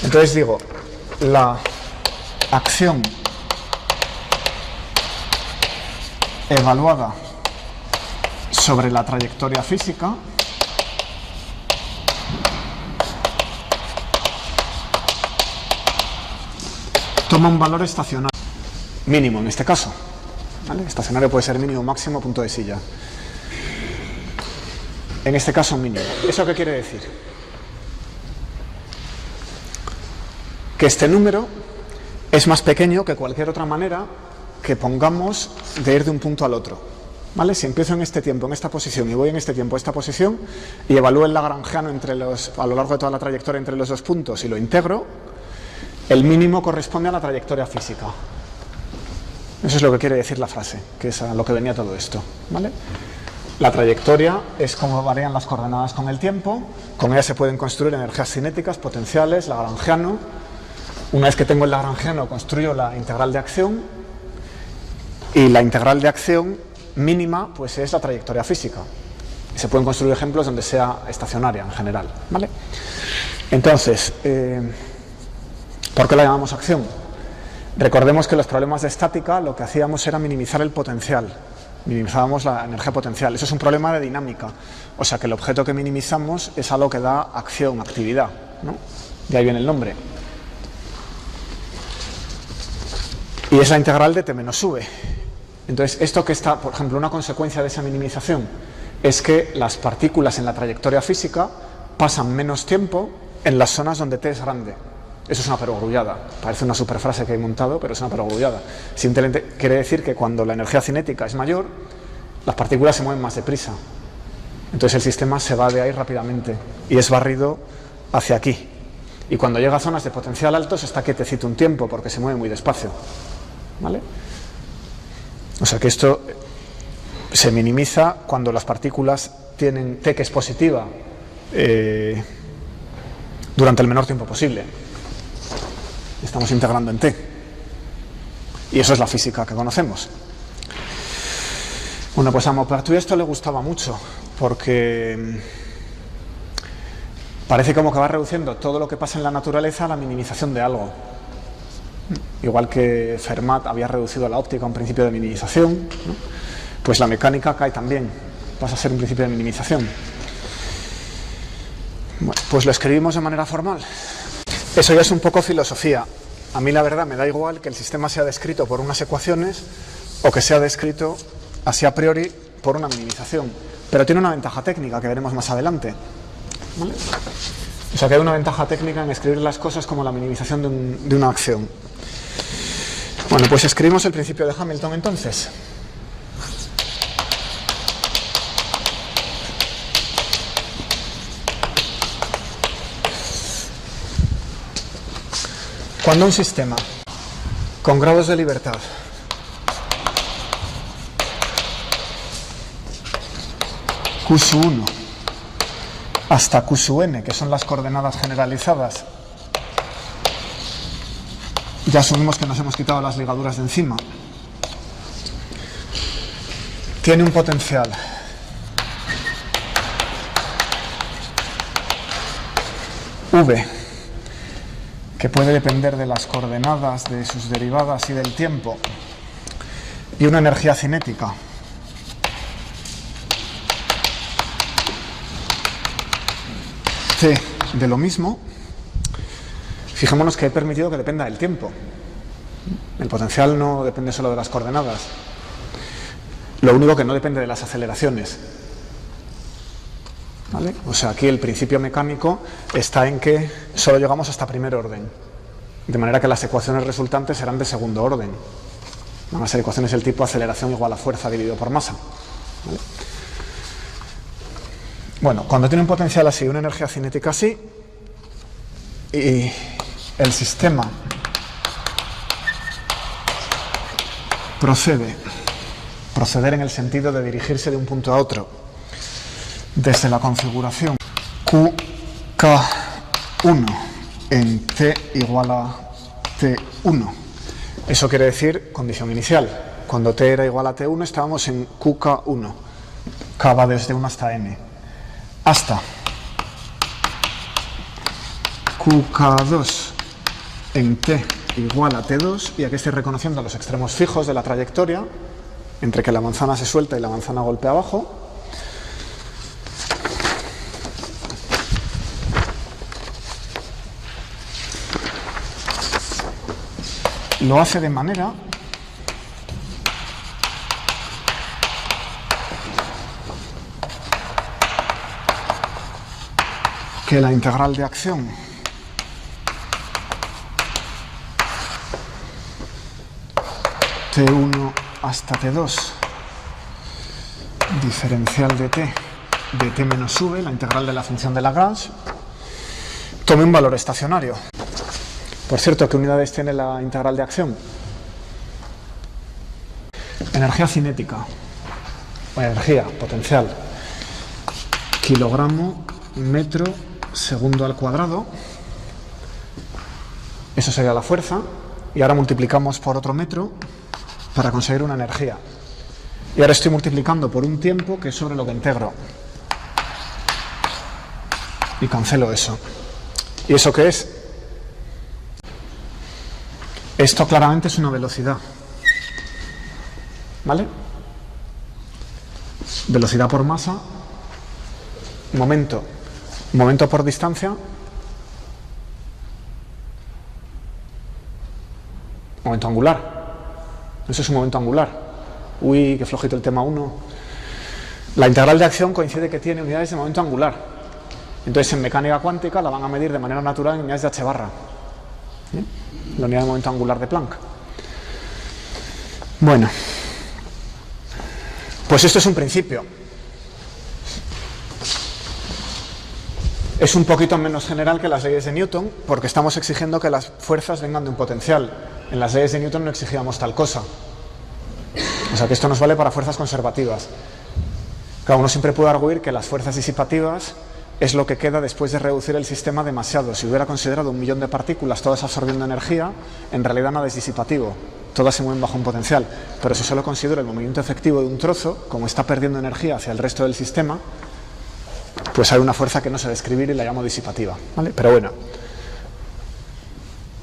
Entonces digo, la acción evaluada sobre la trayectoria física toma un valor estacionario, mínimo en este caso, ¿vale? Estacionario puede ser mínimo, máximo, punto de silla. En este caso mínimo. ¿Eso qué quiere decir? Que este número es más pequeño que cualquier otra manera que pongamos de ir de un punto al otro. ¿Vale? Si empiezo en este tiempo, en esta posición, y voy en este tiempo, a esta posición, y evalúo el lagrangiano a lo largo de toda la trayectoria entre los dos puntos y lo integro, el mínimo corresponde a la trayectoria física. Eso es lo que quiere decir la frase, que es a lo que venía todo esto. ¿Vale? La trayectoria es cómo varían las coordenadas con el tiempo, con ella se pueden construir energías cinéticas, potenciales, lagrangiano. Una vez que tengo el lagrangiano, construyo la integral de acción, y la integral de acción mínima pues es la trayectoria física. Se pueden construir ejemplos donde sea estacionaria en general, ¿vale? Entonces, ¿por qué la llamamos acción? Recordemos que los problemas de estática lo que hacíamos era minimizar el potencial, minimizábamos la energía potencial. Eso es un problema de dinámica, o sea que el objeto que minimizamos es algo que da acción, actividad, ¿no? De ahí viene el nombre. Y es la integral de t menos v. Entonces, esto que está, por ejemplo, una consecuencia de esa minimización es que las partículas en la trayectoria física pasan menos tiempo en las zonas donde t es grande. Eso es una perogrullada. Parece una superfrase que he montado, pero es una perogrullada. Simplemente quiere decir que cuando la energía cinética es mayor, las partículas se mueven más deprisa. Entonces el sistema se va de ahí rápidamente y es barrido hacia aquí. Y cuando llega a zonas de potencial alto se está quietecito un tiempo porque se mueve muy despacio. ¿Vale? O sea que esto se minimiza cuando las partículas tienen t que es positiva durante el menor tiempo posible. Estamos integrando en t. Y eso es la física que conocemos. Bueno, pues a Maupertuis esto le gustaba mucho porque parece como que va reduciendo todo lo que pasa en la naturaleza a la minimización de algo. Igual que Fermat había reducido la óptica a un principio de minimización, ¿no? Pues la mecánica cae también, pasa a ser un principio de minimización. Bueno, pues lo escribimos de manera formal. Eso ya es un poco filosofía. A mí la verdad me da igual que el sistema sea descrito por unas ecuaciones o que sea descrito así a priori por una minimización. Pero tiene una ventaja técnica que veremos más adelante. ¿Vale? O sea que hay una ventaja técnica en escribir las cosas como la minimización de una acción. Bueno, pues escribimos el principio de Hamilton entonces. Cuando un sistema con grados de libertad Q sub 1 hasta Q sub n, que son las coordenadas generalizadas, ya asumimos que nos hemos quitado las ligaduras de encima, tiene un potencial V que puede depender de las coordenadas, de sus derivadas y del tiempo, y una energía cinética C de lo mismo. Fijémonos que he permitido que dependa del tiempo. El potencial no depende solo de las coordenadas. Lo único que no depende de las aceleraciones. ¿Vale? O sea, aquí el principio mecánico está en que solo llegamos hasta primer orden. De manera que las ecuaciones resultantes serán de segundo orden. Van a ser ecuaciones del tipo aceleración igual a fuerza dividido por masa. ¿Vale? Bueno, cuando tiene un potencial así, una energía cinética así, y el sistema proceder en el sentido de dirigirse de un punto a otro desde la configuración QK1 en T igual a T1. Eso quiere decir condición inicial. Cuando T era igual a T1 estábamos en QK1. K va desde 1 hasta N. Hasta QK2 en T igual a T2, y aquí estoy reconociendo los extremos fijos de la trayectoria, entre que la manzana se suelta y la manzana golpea abajo. Lo hace de manera que la integral de acción T1 hasta T2 diferencial de t menos v, la integral de la función de Lagrange, tome un valor estacionario. Por cierto, ¿qué unidades tiene la integral de acción? Energía cinética, o energía potencial, kilogramo metro segundo al cuadrado. Eso sería la fuerza. Y ahora multiplicamos por otro metro para conseguir una energía. Y ahora estoy multiplicando por un tiempo que es sobre lo que integro. Y cancelo eso. ¿Y eso qué es? Esto claramente es una velocidad. ¿Vale? Velocidad por masa, momento por distancia, momento angular. Eso es un momento angular. Uy, qué flojito el tema 1. La integral de acción coincide que tiene unidades de momento angular. Entonces, en mecánica cuántica la van a medir de manera natural en unidades de h barra. ¿Bien? La unidad de momento angular de Planck. Bueno, pues esto es un principio. Es un poquito menos general que las leyes de Newton, porque estamos exigiendo que las fuerzas vengan de un potencial. En las leyes de Newton no exigíamos tal cosa. O sea que esto nos vale para fuerzas conservativas. Cada uno siempre puede arguir que las fuerzas disipativas es lo que queda después de reducir el sistema demasiado. Si hubiera considerado 1 millón de partículas todas absorbiendo energía, en realidad nada es disipativo, todas se mueven bajo un potencial. Pero si solo considero el movimiento efectivo de un trozo, como está perdiendo energía hacia el resto del sistema, pues hay una fuerza que no sé describir y la llamo disipativa, ¿vale? Pero bueno,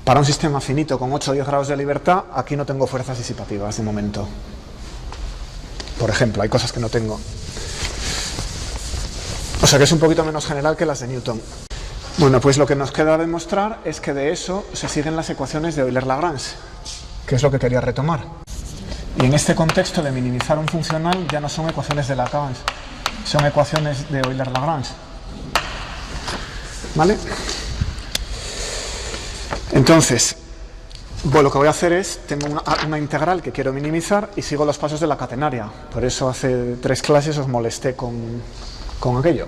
para un sistema finito con 8 o 10 grados de libertad, aquí no tengo fuerzas disipativas de momento. Por ejemplo, hay cosas que no tengo. O sea que es un poquito menos general que las de Newton. Bueno, pues lo que nos queda demostrar es que de eso se siguen las ecuaciones de Euler-Lagrange, que es lo que quería retomar. Y en este contexto de minimizar un funcional ya no son ecuaciones de Lagrange, son ecuaciones de Euler-Lagrange. ¿Vale? Entonces, bueno, lo que voy a hacer es, tengo una integral que quiero minimizar y sigo los pasos de la catenaria. Por eso hace 3 clases os molesté con aquello.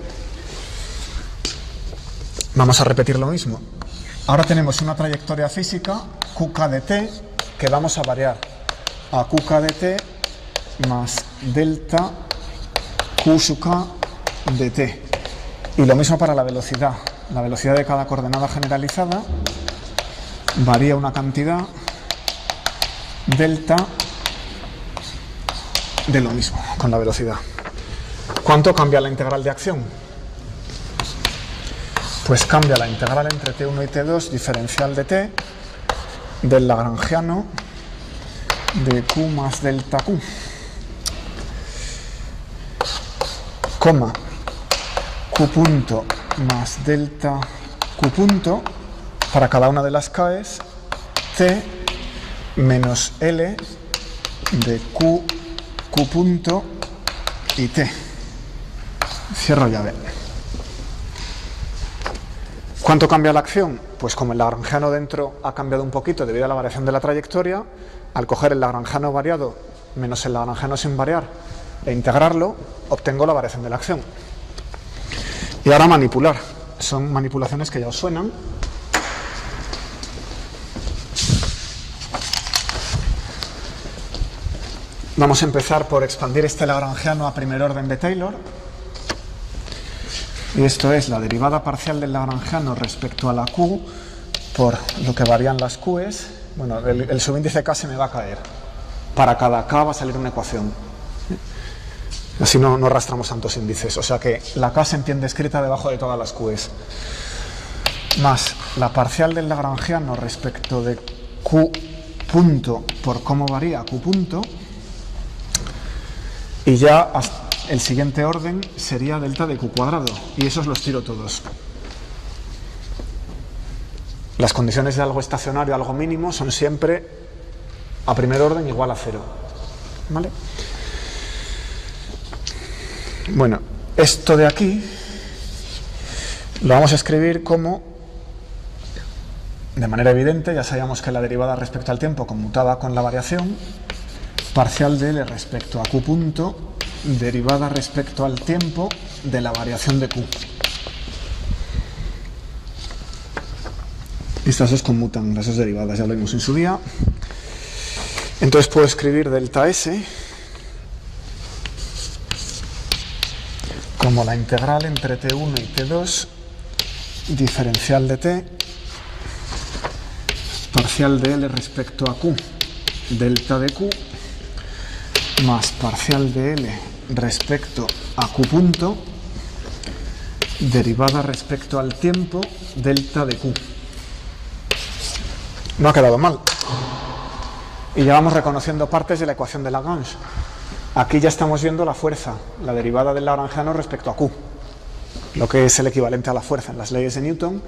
Vamos a repetir lo mismo. Ahora tenemos una trayectoria física, qk de t, que vamos a variar a qk de t más delta q sub k de t. Y lo mismo para la velocidad. La velocidad de cada coordenada generalizada varía una cantidad delta de lo mismo con la velocidad. ¿Cuánto cambia la integral de acción? Pues cambia la integral entre t1 y t2 diferencial de t del lagrangiano de q más delta q, coma q punto más delta q punto para cada una de las k's, t menos l de q punto y t. Cierro llave. ¿Cuánto cambia la acción? Pues como el lagrangiano dentro ha cambiado un poquito debido a la variación de la trayectoria, al coger el lagrangiano variado menos el lagrangiano sin variar e integrarlo, obtengo la variación de la acción. Y ahora manipular. Son manipulaciones que ya os suenan. Vamos a empezar por expandir este lagrangiano a primer orden de Taylor. Y esto es la derivada parcial del lagrangiano respecto a la q por lo que varían las q's. Bueno, el subíndice k se me va a caer. Para cada k va a salir una ecuación. Así no arrastramos tantos índices. O sea que la k se entiende escrita debajo de todas las q's. Más la parcial del lagrangiano respecto de q punto por cómo varía q punto. Y ya el siguiente orden sería delta de q cuadrado, y esos los tiro todos. Las condiciones de algo estacionario, algo mínimo, son siempre a primer orden igual a 0. ¿Vale? Bueno, esto de aquí lo vamos a escribir como, de manera evidente, ya sabíamos que la derivada respecto al tiempo conmutada con la variación, parcial de L respecto a q punto derivada respecto al tiempo de la variación de Q. Estas dos conmutan, las dos derivadas, ya lo vimos en su día. Entonces puedo escribir delta S como la integral entre T1 y T2, diferencial de T, parcial de L respecto a Q, delta de Q, más parcial de L respecto a Q punto, derivada respecto al tiempo, delta de Q. No ha quedado mal. Y ya vamos reconociendo partes de la ecuación de Lagrange. Aquí ya estamos viendo la fuerza, la derivada del lagrangiano respecto a Q, lo que es el equivalente a la fuerza en las leyes de Newton,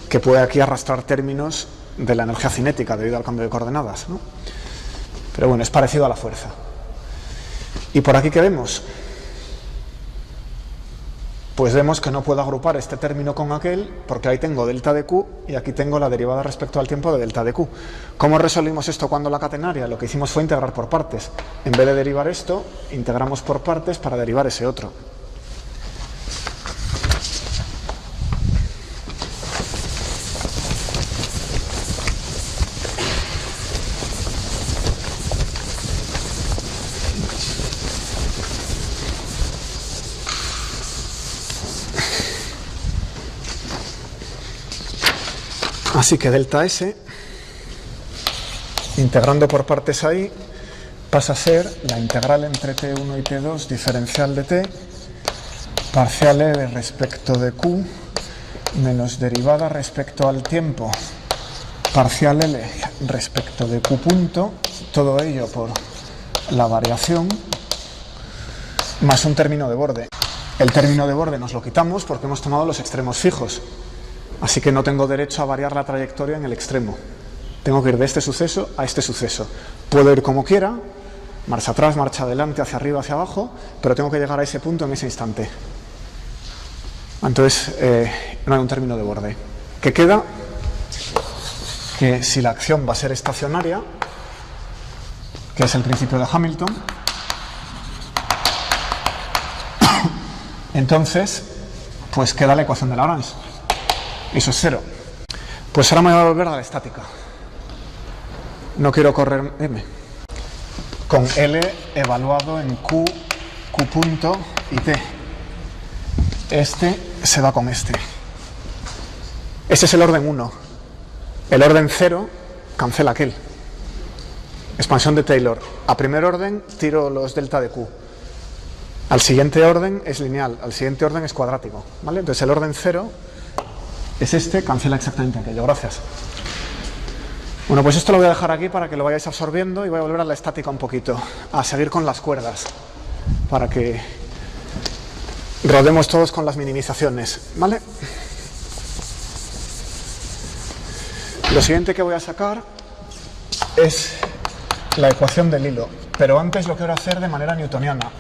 que puede aquí arrastrar términos de la energía cinética debido al cambio de coordenadas, ¿no? Pero bueno, es parecido a la fuerza. ¿Y por aquí qué vemos? Pues vemos que no puedo agrupar este término con aquel, porque ahí tengo delta de Q y aquí tengo la derivada respecto al tiempo de delta de Q. ¿Cómo resolvimos esto cuando la catenaria? Lo que hicimos fue integrar por partes. En vez de derivar esto, integramos por partes para derivar ese otro. Así que delta S, integrando por partes ahí, pasa a ser la integral entre T1 y T2 diferencial de T, parcial L respecto de Q, menos derivada respecto al tiempo, parcial L respecto de Q punto, todo ello por la variación, más un término de borde. El término de borde nos lo quitamos porque hemos tomado los extremos fijos. Así que no tengo derecho a variar la trayectoria en el extremo. Tengo que ir de este suceso a este suceso. Puedo ir como quiera, marcha atrás, marcha adelante, hacia arriba, hacia abajo, pero tengo que llegar a ese punto en ese instante. Entonces, no hay un término de borde. ¿Qué queda? Que si la acción va a ser estacionaria, que es el principio de Hamilton, entonces, pues queda la ecuación de Lagrange. Eso es cero. Pues ahora me voy a volver a la estática. No quiero correr M. Con L evaluado en Q, Q punto y T. Este se va con este. Ese es el orden 1. El orden 0 cancela aquel. Expansión de Taylor. A primer orden tiro los delta de Q. Al siguiente orden es lineal. Al siguiente orden es cuadrático. ¿Vale? Entonces el orden 0 es este, cancela exactamente aquello. Gracias. Bueno, pues esto lo voy a dejar aquí para que lo vayáis absorbiendo y voy a volver a la estática un poquito, a seguir con las cuerdas, para que rodemos todos con las minimizaciones, ¿vale? Lo siguiente que voy a sacar es la ecuación del hilo, pero antes lo quiero hacer de manera newtoniana.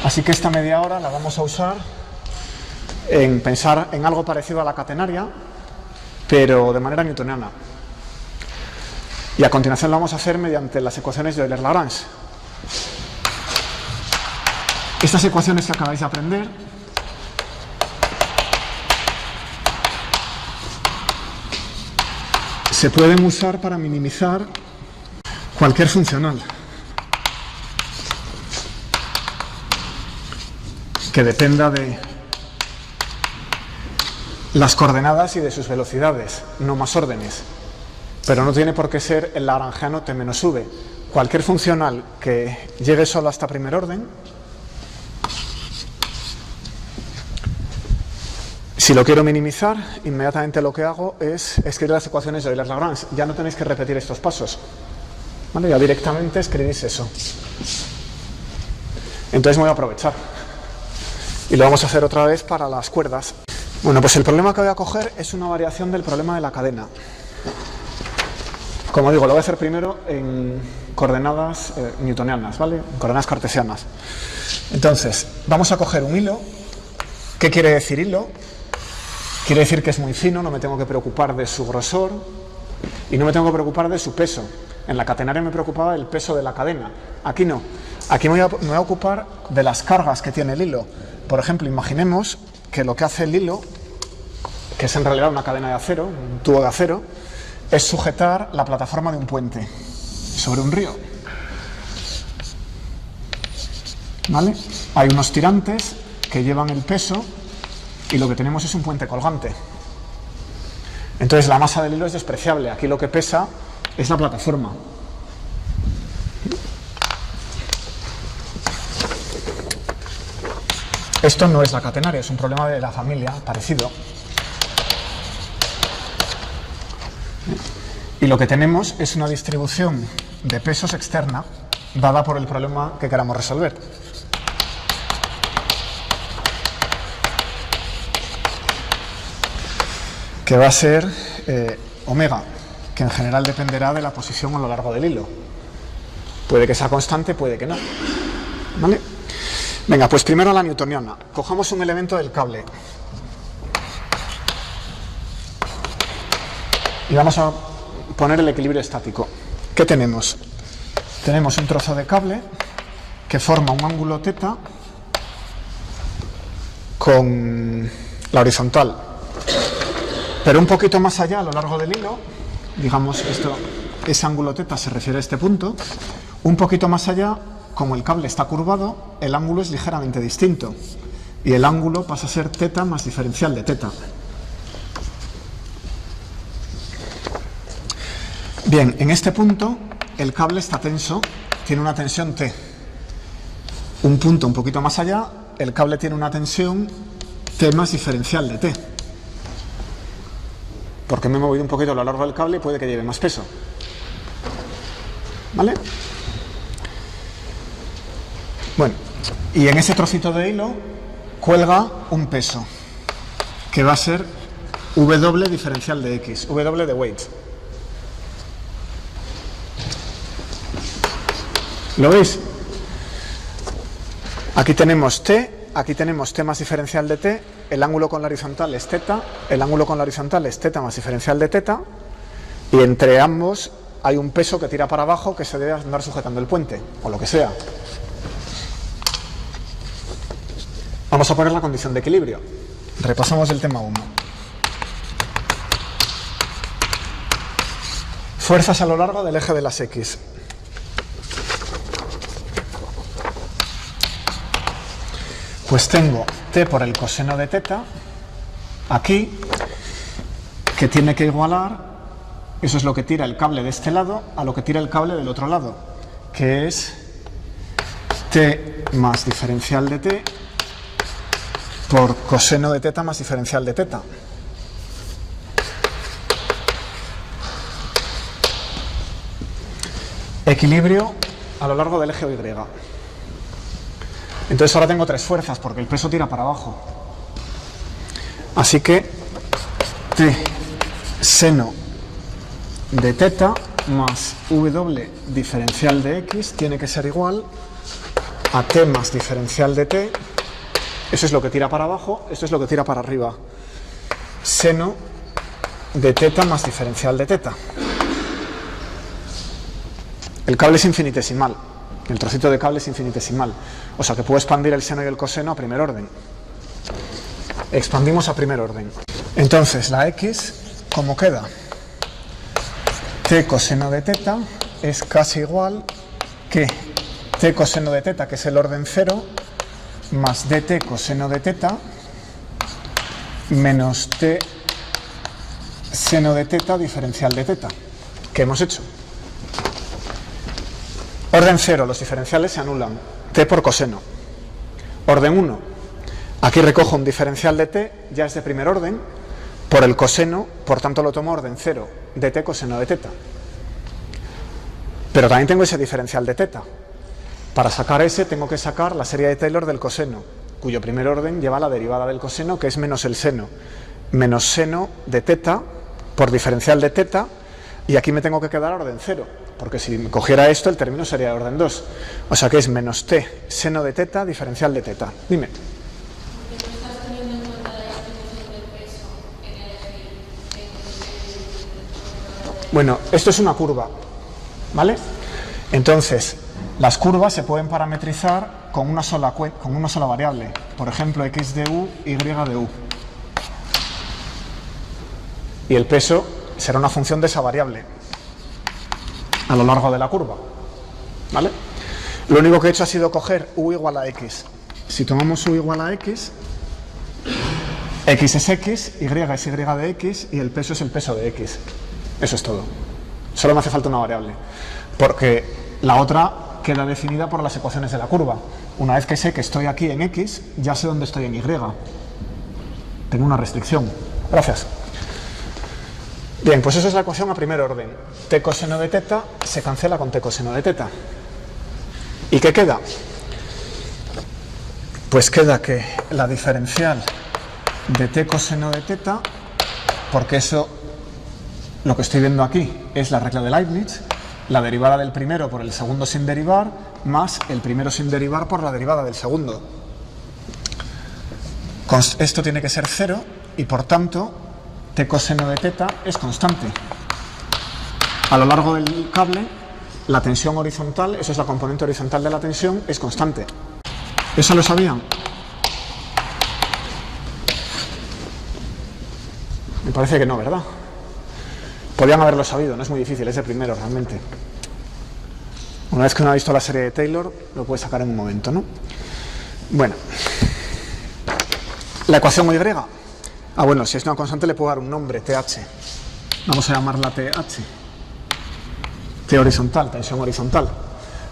Así que esta media hora la vamos a usar en pensar en algo parecido a la catenaria, pero de manera newtoniana. Y a continuación lo vamos a hacer mediante las ecuaciones de Euler-Lagrange. Estas ecuaciones que acabáis de aprender se pueden usar para minimizar cualquier funcional que dependa de las coordenadas y de sus velocidades, no más órdenes. Pero no tiene por qué ser el lagrangiano T menos V. Cualquier funcional que llegue solo hasta primer orden, si lo quiero minimizar, inmediatamente lo que hago es escribir las ecuaciones de Euler-Lagrange. Ya no tenéis que repetir estos pasos, ¿vale? Ya directamente escribís eso. Entonces me voy a aprovechar. Y lo vamos a hacer otra vez para las cuerdas. Bueno, pues el problema que voy a coger es una variación del problema de la cadena. Como digo, lo voy a hacer primero en coordenadas newtonianas, ¿vale? En coordenadas cartesianas. Entonces, vamos a coger un hilo. ¿Qué quiere decir hilo? Quiere decir que es muy fino, no me tengo que preocupar de su grosor y no me tengo que preocupar de su peso. En la catenaria me preocupaba del peso de la cadena. Aquí no. Aquí me voy a ocupar de las cargas que tiene el hilo. Por ejemplo, imaginemos que lo que hace el hilo, que es en realidad una cadena de acero, un tubo de acero, es sujetar la plataforma de un puente sobre un río. ¿Vale? Hay unos tirantes que llevan el peso y lo que tenemos es un puente colgante. Entonces la masa del hilo es despreciable. Aquí lo que pesa es la plataforma. Esto no es la catenaria, es un problema de la familia, parecido. Y lo que tenemos es una distribución de pesos externa, dada por el problema que queramos resolver. Que va a ser omega, que en general dependerá de la posición a lo largo del hilo. Puede que sea constante, puede que no. ¿Vale? Venga, pues primero la newtoniana. Cojamos un elemento del cable. Y vamos a poner el equilibrio estático. ¿Qué tenemos? Tenemos un trozo de cable que forma un ángulo θ con la horizontal. Pero un poquito más allá, a lo largo del hilo, digamos, ese ángulo θ se refiere a este punto, un poquito más allá, como el cable está curvado, el ángulo es ligeramente distinto. Y el ángulo pasa a ser θ más diferencial de θ. Bien, en este punto el cable está tenso, tiene una tensión T. Un punto un poquito más allá, el cable tiene una tensión T más diferencial de T. Porque me he movido un poquito a lo largo del cable y puede que lleve más peso. ¿Vale? Bueno, y en ese trocito de hilo cuelga un peso, que va a ser W diferencial de X, W de weight. ¿Lo veis? Aquí tenemos T, aquí tenemos T más diferencial de T, el ángulo con la horizontal es θ, el ángulo con la horizontal es θ más diferencial de θ, y entre ambos hay un peso que tira para abajo que se debe andar sujetando el puente, o lo que sea. Vamos a poner la condición de equilibrio. Repasamos el tema 1. Fuerzas a lo largo del eje de las X. Pues tengo T por el coseno de θ, aquí, que tiene que igualar, eso es lo que tira el cable de este lado, a lo que tira el cable del otro lado, que es T más diferencial de T por coseno de θ más diferencial de θ. Equilibrio a lo largo del eje Y. Entonces ahora tengo tres fuerzas porque el peso tira para abajo. Así que T seno de θ más W diferencial de X tiene que ser igual a T más diferencial de T. Eso es lo que tira para abajo, esto es lo que tira para arriba. Seno de θ más diferencial de θ. El cable es infinitesimal. El trocito de cable es infinitesimal. O sea que puedo expandir el seno y el coseno a primer orden. Expandimos a primer orden. Entonces la X, ¿cómo queda? T coseno de θ es casi igual que T coseno de θ, que es el orden 0, más dt coseno de θ menos T seno de θ diferencial de θ. ¿Qué hemos hecho? Orden 0, los diferenciales se anulan. T por coseno. Orden 1. Aquí recojo un diferencial de T, ya es de primer orden, por el coseno, por tanto lo tomo orden 0, dt coseno de θ. Pero también tengo ese diferencial de θ. Para sacar ese tengo que sacar la serie de Taylor del coseno, cuyo primer orden lleva la derivada del coseno, que es menos el seno. Menos seno de θ por diferencial de θ, y aquí me tengo que quedar a orden 0. Porque si cogiera esto, el término sería de orden 2. O sea que es menos T seno de θ diferencial de θ. Dime. ¿Por qué no estás teniendo en cuenta la distribución del peso en el eje? Bueno, esto es una curva, ¿vale? Entonces, Las curvas se pueden parametrizar con una sola variable, por ejemplo, x de u, y de u. Y el peso será una función de esa variable a lo largo de la curva, ¿vale? Lo único que he hecho ha sido coger u igual a x. Si tomamos u igual a x, x es x, y es y de x, y el peso es el peso de x. Eso es todo. Solo me hace falta una variable, porque la otra queda definida por las ecuaciones de la curva. Una vez que sé que estoy aquí en x, ya sé dónde estoy en y. Tengo una restricción. Gracias. Bien, pues eso es la ecuación a primer orden. T coseno de teta se cancela con T coseno de teta. ¿Y qué queda? Pues queda que la diferencial de T coseno de teta, porque eso, lo que estoy viendo aquí, es la regla de Leibniz, la derivada del primero por el segundo sin derivar, más el primero sin derivar por la derivada del segundo. Esto tiene que ser 0 y por tanto T coseno de teta es constante. A lo largo del cable, la tensión horizontal, eso es la componente horizontal de la tensión, es constante. ¿Eso lo sabían? Me parece que no, ¿verdad? Podrían haberlo sabido, no es muy difícil, es el primero realmente. Una vez que uno ha visto la serie de Taylor, lo puede sacar en un momento, ¿no? Bueno. La ecuación Y. Ah, bueno, si es una constante le puedo dar un nombre, TH. Vamos a llamarla TH. T horizontal, tensión horizontal.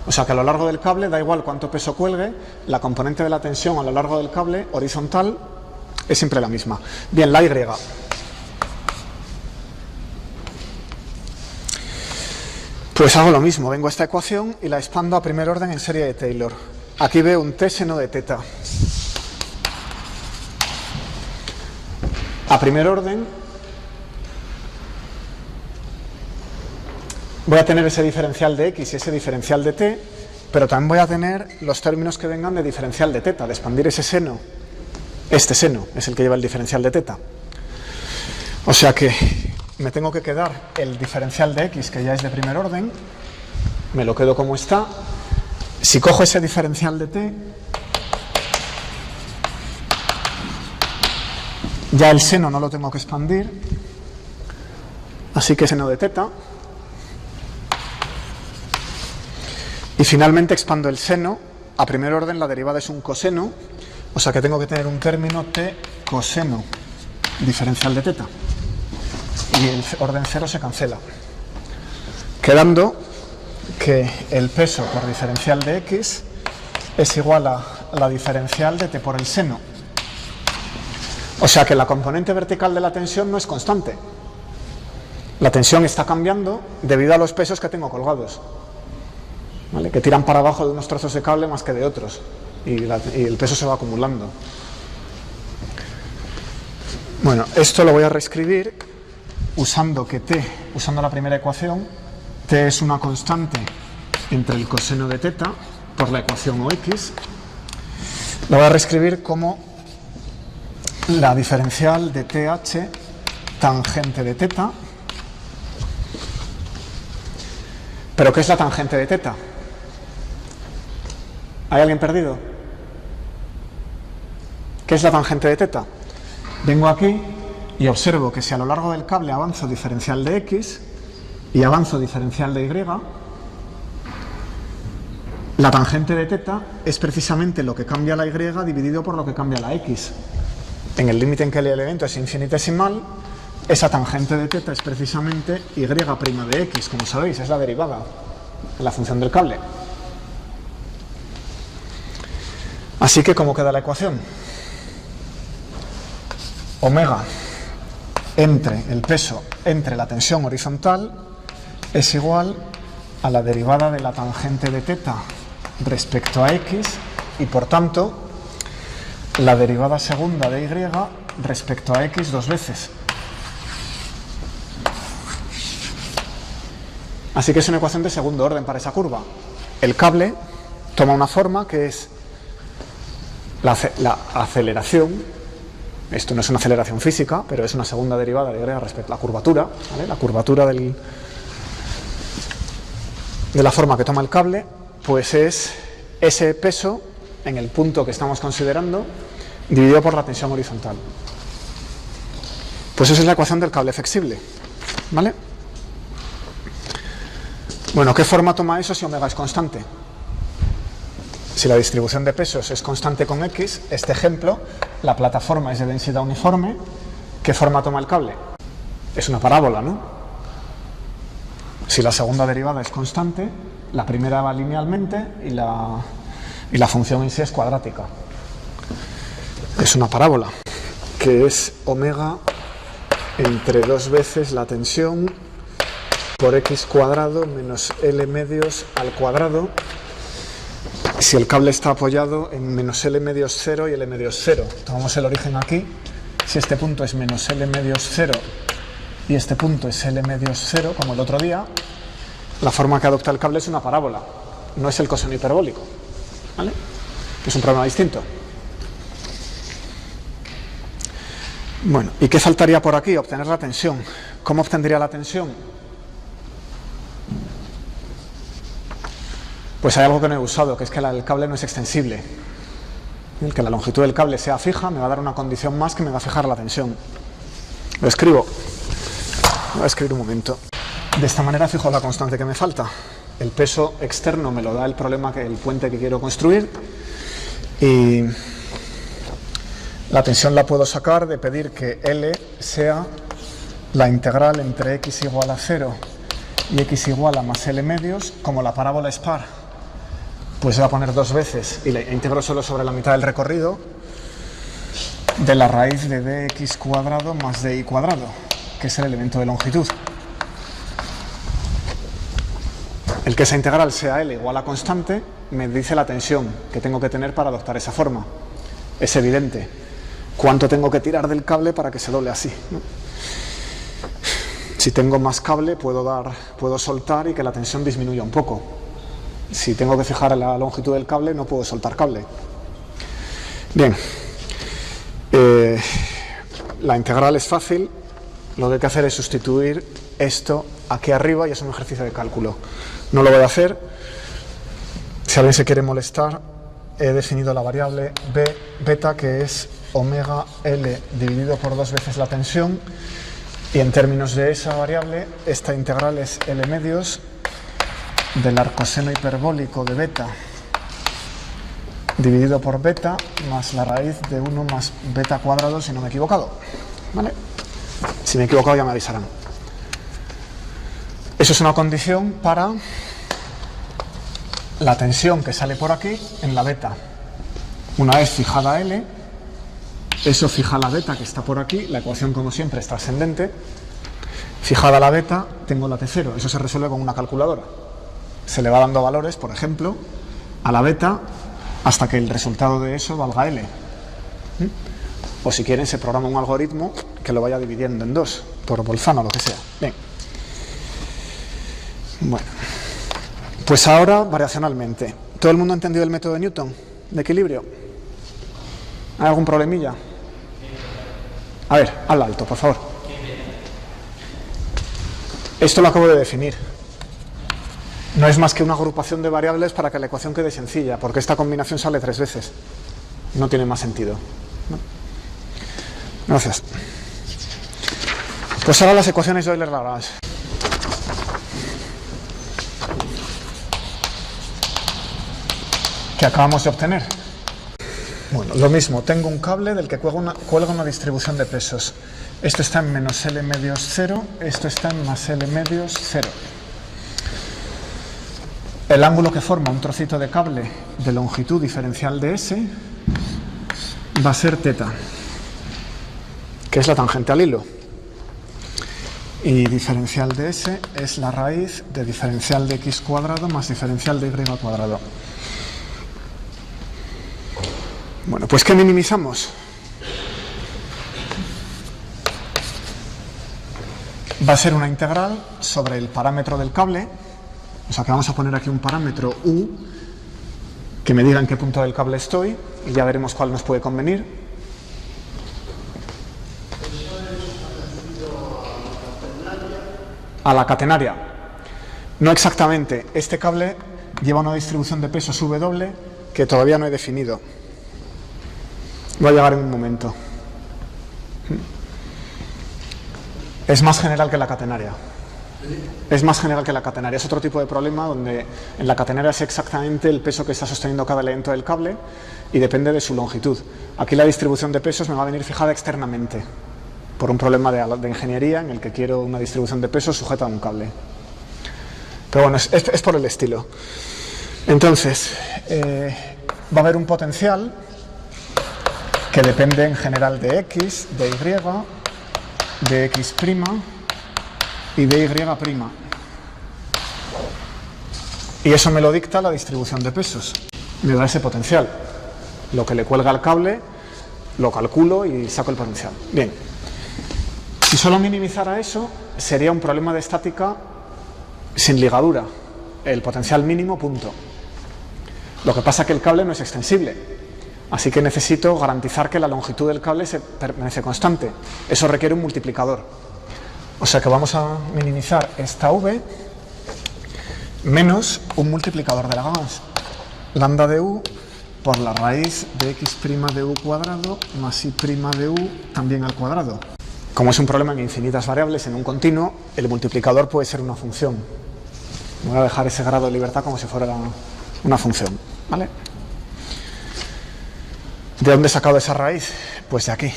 O sea que a lo largo del cable, da igual cuánto peso cuelgue, la componente de la tensión a lo largo del cable horizontal es siempre la misma. Bien, la Y. Pues hago lo mismo, vengo a esta ecuación y la expando a primer orden en serie de Taylor. Aquí veo un T seno de teta. A primer orden voy a tener ese diferencial de x y ese diferencial de t, pero también voy a tener los términos que vengan de diferencial de teta, de expandir ese seno. Este seno es el que lleva el diferencial de teta. O sea que me tengo que quedar el diferencial de x, que ya es de primer orden, me lo quedo como está. Si cojo ese diferencial de t, ya el seno no lo tengo que expandir, así que seno de teta. Y finalmente expando el seno, a primer orden la derivada es un coseno, o sea que tengo que tener un término t coseno diferencial de teta. Y el orden 0 se cancela, quedando que el peso por diferencial de x es igual a la diferencial de t por el seno. O sea que la componente vertical de la tensión no es constante. La tensión está cambiando debido a los pesos que tengo colgados, ¿vale? Que tiran para abajo de unos trozos de cable más que de otros, y el peso se va acumulando. Bueno, esto lo voy a reescribir usando la primera ecuación, t es una constante entre el coseno de teta por la ecuación OX. Lo voy a reescribir como la diferencial de TH tangente de teta. ¿Pero qué es la tangente de teta? ¿Hay alguien perdido? ¿Qué es la tangente de teta? Vengo aquí y observo que si a lo largo del cable avanzo diferencial de x y avanzo diferencial de y, la tangente de teta es precisamente lo que cambia la y dividido por lo que cambia la x. En el límite en que el elemento es infinitesimal, esa tangente de teta es precisamente y' de x, como sabéis, es la derivada en la función del cable. Así que, ¿cómo queda la ecuación? Omega entre el peso entre la tensión horizontal es igual a la derivada de la tangente de teta respecto a x y por tanto la derivada segunda de y respecto a x dos veces. Así que es una ecuación de segundo orden para esa curva. El cable toma una forma que es la aceleración. Esto no es una aceleración física, pero es una segunda derivada de y respecto a la curvatura, ¿vale? La curvatura de la forma que toma el cable pues es ese peso en el punto que estamos considerando dividido por la tensión horizontal. Pues esa es la ecuación del cable flexible, ¿vale? Bueno, ¿qué forma toma eso si omega es constante? Si la distribución de pesos es constante con X, este ejemplo, la plataforma es de densidad uniforme, ¿qué forma toma el cable? Es una parábola, ¿no? Si la segunda derivada es constante, la primera va linealmente y la función en sí es cuadrática. Es una parábola, que es omega entre 2 veces la tensión por x cuadrado menos L medios al cuadrado, si el cable está apoyado en menos L medios 0 y L medios 0. Tomamos el origen aquí, si este punto es menos L medios 0 y este punto es L medios 0, como el otro día, la forma que adopta el cable es una parábola, no es el coseno hiperbólico, ¿vale? Es un problema distinto. Bueno, ¿y qué faltaría por aquí? Obtener la tensión. ¿Cómo obtendría la tensión? Pues hay algo que no he usado, que es que el cable no es extensible. El que la longitud del cable sea fija me va a dar una condición más que me va a fijar la tensión. Lo escribo. Voy a escribir un momento. De esta manera fijo la constante que me falta. El peso externo me lo da el puente que quiero construir. Y la tensión la puedo sacar de pedir que L sea la integral entre x igual a 0 y x igual a más L medios. Como la parábola es par, pues voy a poner 2 veces y la integro solo sobre la mitad del recorrido de la raíz de dx cuadrado más dy cuadrado, que es el elemento de longitud. El que esa integral sea L igual a constante me dice la tensión que tengo que tener para adoptar esa forma. Es evidente. ¿Cuánto tengo que tirar del cable para que se doble así, ¿no? Si tengo más cable puedo soltar y que la tensión disminuya un poco. Si tengo que fijar la longitud del cable no puedo soltar cable. Bien, la integral es fácil, lo que hay que hacer es sustituir esto aquí arriba y es un ejercicio de cálculo. No lo voy a hacer. Si alguien se quiere molestar, he definido la variable beta, que es omega L dividido por 2 veces la tensión, y en términos de esa variable, esta integral es L medios del arcoseno hiperbólico de beta dividido por beta más la raíz de 1 más beta cuadrado, si no me he equivocado, ¿vale? Si me he equivocado ya me avisarán. Eso es una condición para la tensión que sale por aquí en la beta. Una vez fijada L, eso fija la beta que está por aquí, la ecuación como siempre es trascendente. Fijada la beta, tengo la T0, eso se resuelve con una calculadora. Se le va dando valores, por ejemplo, a la beta hasta que el resultado de eso valga L. O si quieren se programa un algoritmo que lo vaya dividiendo en 2, por Bolzano o lo que sea. Bien. Bueno, pues ahora variacionalmente. ¿Todo el mundo ha entendido el método de Newton de equilibrio? ¿Hay algún problemilla? A ver, al alto, por favor. Esto lo acabo de definir. No es más que una agrupación de variables para que la ecuación quede sencilla, porque esta combinación sale 3 veces. No tiene más sentido, ¿no? Gracias. Pues ahora las ecuaciones de Euler-Lagrange. Que acabamos de obtener. Bueno, lo mismo, tengo un cable del que cuelga una distribución de pesos. Esto está en menos L medios 0, esto está en más L medios 0. El ángulo que forma un trocito de cable de longitud diferencial de S va a ser θ, que es la tangente al hilo. Y diferencial de S es la raíz de diferencial de x cuadrado más diferencial de y cuadrado. Bueno, pues ¿qué minimizamos? Va a ser una integral sobre el parámetro del cable, o sea que vamos a poner aquí un parámetro U que me diga en qué punto del cable estoy y ya veremos cuál nos puede convenir. A la catenaria. No exactamente, este cable lleva una distribución de pesos W que todavía no he definido. Voy a llegar en un momento. Es más general que la catenaria. Es más general que la catenaria. Es otro tipo de problema donde en la catenaria es exactamente el peso que está sosteniendo cada elemento del cable y depende de su longitud. Aquí la distribución de pesos me va a venir fijada externamente por un problema de ingeniería en el que quiero una distribución de pesos sujeta a un cable. Pero bueno, es por el estilo. Entonces, va a haber un potencial que depende en general de X, de Y, de X' y de Y'. Y eso me lo dicta la distribución de pesos. Me da ese potencial. Lo que le cuelga al cable, lo calculo y saco el potencial. Bien. Si solo minimizara eso, sería un problema de estática sin ligadura. El potencial mínimo, punto. Lo que pasa es que el cable no es extensible. Así que necesito garantizar que la longitud del cable se permanece constante. Eso requiere un multiplicador. O sea que vamos a minimizar esta V menos un multiplicador de Lagrange. Lambda de U por la raíz de X' de U cuadrado más Y' de U también al cuadrado. Como es un problema en infinitas variables en un continuo, el multiplicador puede ser una función. Voy a dejar ese grado de libertad como si fuera una función, ¿vale? ¿De dónde he sacado esa raíz? Pues de aquí.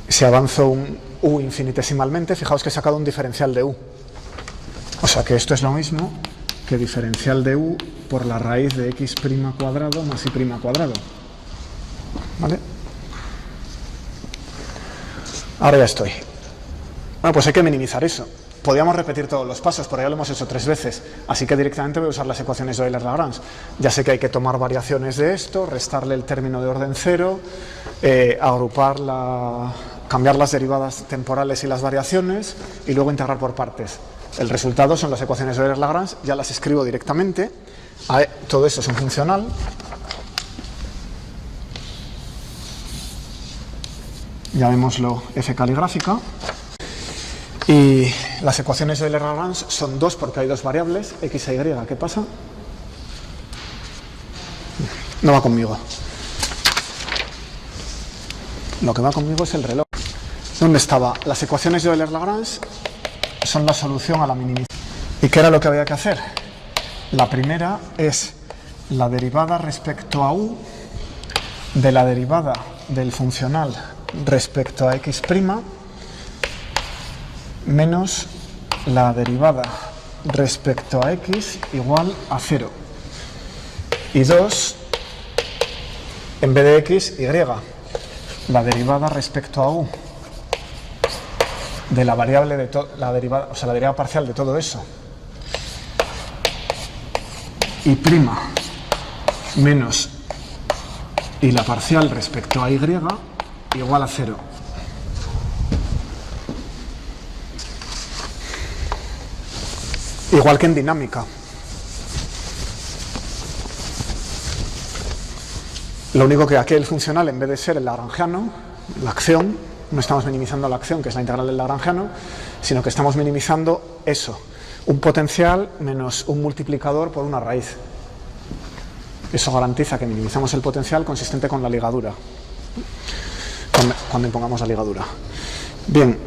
Si avanzo un U infinitesimalmente, fijaos que he sacado un diferencial de U. O sea que esto es lo mismo que diferencial de U por la raíz de X' cuadrado más Y' cuadrado. ¿Vale? Ahora ya estoy. Bueno, pues hay que minimizar eso. Podríamos repetir todos los pasos, pero ya lo hemos hecho 3 veces. Así que directamente voy a usar las ecuaciones de Euler-Lagrange. Ya sé que hay que tomar variaciones de esto, restarle el término de orden 0, cambiar las derivadas temporales y las variaciones, y luego integrar por partes. El resultado son las ecuaciones de Euler-Lagrange, ya las escribo directamente. Todo eso es un funcional. Llamémoslo f caligráfica. Y las ecuaciones de Euler-Lagrange son 2 porque hay 2 variables, x e y. ¿Qué pasa? No va conmigo. Lo que va conmigo es el reloj. ¿Dónde estaba? Las ecuaciones de Euler-Lagrange son la solución a la minimización. ¿Y qué era lo que había que hacer? La primera es la derivada respecto a U de la derivada del funcional respecto a X' menos la derivada respecto a X igual a 0. Y 2, en vez de X, Y. La derivada respecto a U de la variable de la derivada parcial de todo eso. Y' menos y la parcial respecto a Y igual a 0. Igual que en dinámica. Lo único que aquí el funcional, en vez de ser el lagrangiano, la acción, no estamos minimizando la acción, que es la integral del lagrangiano, sino que estamos minimizando eso, un potencial menos un multiplicador por una raíz. Eso garantiza que minimizamos el potencial consistente con la ligadura, cuando impongamos la ligadura. Bien,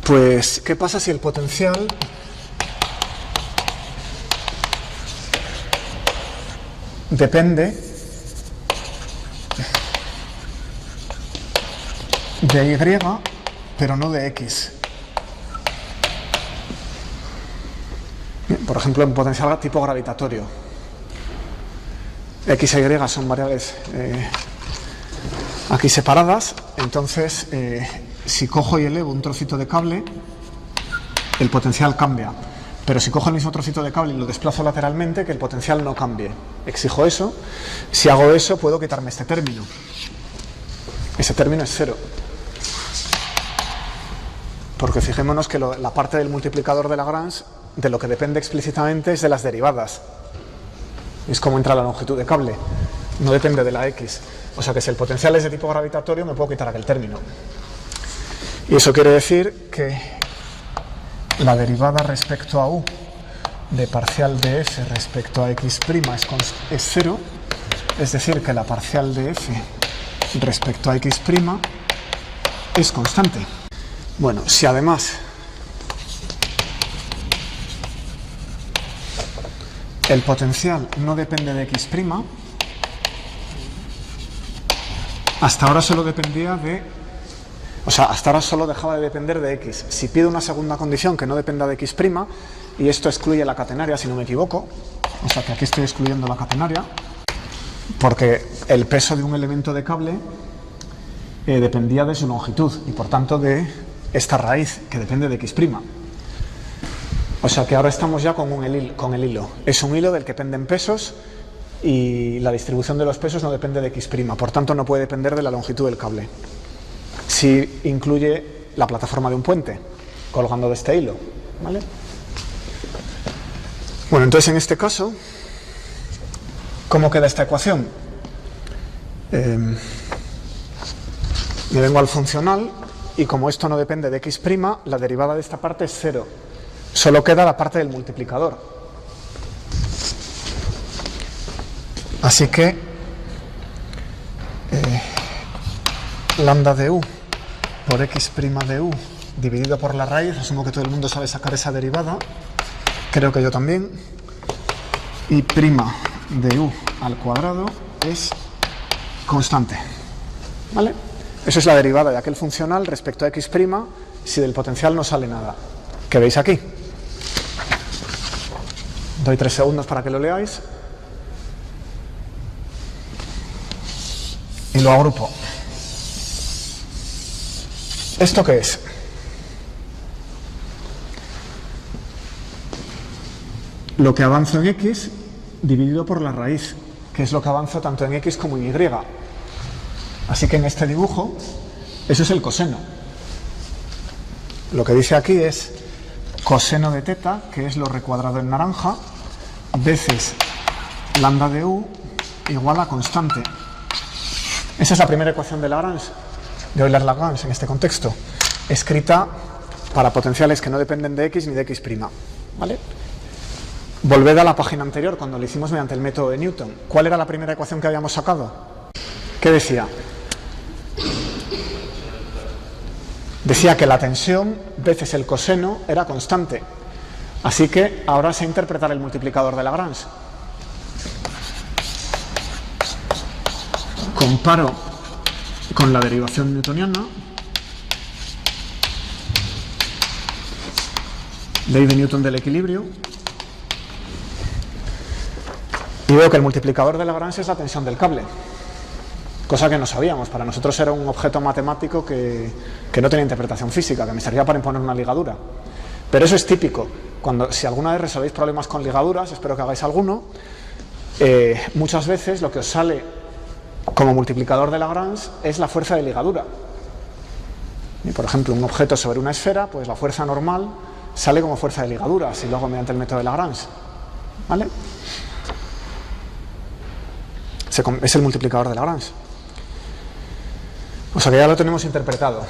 pues, ¿qué pasa si el potencial depende de Y, pero no de X? Bien, por ejemplo, en potencial tipo gravitatorio. X e Y son variables aquí separadas, entonces si cojo y elevo un trocito de cable, el potencial cambia. Pero si cojo el mismo trocito de cable y lo desplazo lateralmente, que el potencial no cambie. Exijo eso. Si hago eso, puedo quitarme este término. Ese término es 0. Porque fijémonos que la parte del multiplicador de Lagrange, de lo que depende explícitamente, es de las derivadas. Es como entra la longitud de cable. No depende de la X. O sea que si el potencial es de tipo gravitatorio, me puedo quitar aquel término. Y eso quiere decir que la derivada respecto a U de parcial de f respecto a x' es 0, es decir, que la parcial de f respecto a x' es constante. Bueno, si además el potencial no depende de x', hasta ahora solo dependía de... O sea, hasta ahora solo dejaba de depender de x. Si pido una segunda condición que no dependa de x', y esto excluye la catenaria, si no me equivoco, o sea que aquí estoy excluyendo la catenaria, porque el peso de un elemento de cable dependía de su longitud, y por tanto de esta raíz, que depende de x'. O sea que ahora estamos ya con el hilo. Es un hilo del que penden pesos, y la distribución de los pesos no depende de x', por tanto no puede depender de la longitud del cable. Si incluye la plataforma de un puente colgando de este hilo, ¿vale? Bueno, entonces en este caso, ¿cómo queda esta ecuación? Me vengo al funcional y como esto no depende de x', la derivada de esta parte es 0. Solo queda la parte del multiplicador. Así que lambda de u por x' de u dividido por la raíz, asumo que todo el mundo sabe sacar esa derivada, creo que yo también, y prima de u al cuadrado es constante, ¿vale? Eso es la derivada de aquel funcional respecto a x' si del potencial no sale nada, que veis aquí. Doy 3 segundos para que lo leáis y lo agrupo. ¿Esto qué es? Lo que avanzo en x dividido por la raíz, que es lo que avanzo tanto en x como en y. Así que en este dibujo, eso es el coseno. Lo que dice aquí es coseno de teta, que es lo recuadrado en naranja, veces lambda de u igual a constante. Esa es la primera ecuación de Lagrange, de Euler-Lagrange en este contexto, escrita para potenciales que no dependen de x ni de x', ¿vale? Volved a la página anterior cuando lo hicimos mediante el método de Newton. ¿Cuál era la primera ecuación que habíamos sacado? ¿Qué decía? Decía que la tensión veces el coseno era constante. Así que ahora sé interpretar el multiplicador de Lagrange. Comparo con la derivación newtoniana, ley de Newton del equilibrio, y veo que el multiplicador de Lagrange es la tensión del cable, cosa que no sabíamos. Para nosotros era un objeto matemático que no tenía interpretación física, que me servía para imponer una ligadura. Pero eso es típico. Si alguna vez resolvéis problemas con ligaduras, espero que hagáis alguno, muchas veces lo que os sale como multiplicador de Lagrange es la fuerza de ligadura. Y, por ejemplo, un objeto sobre una esfera, pues la fuerza normal sale como fuerza de ligadura, si lo hago mediante el método de Lagrange, ¿vale? Es el multiplicador de Lagrange. O sea que ya lo tenemos interpretado.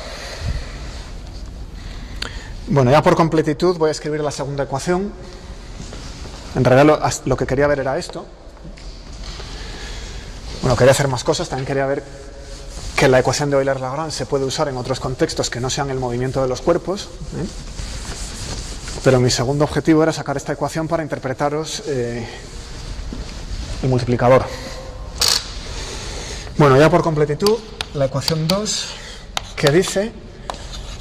Bueno, ya por completitud voy a escribir la segunda ecuación. En realidad lo que quería ver era esto. Bueno, quería hacer más cosas, también quería ver que la ecuación de Euler-Lagrange se puede usar en otros contextos que no sean el movimiento de los cuerpos, pero mi segundo objetivo era sacar esta ecuación para interpretaros el multiplicador. Bueno, ya por completitud, la ecuación 2, que dice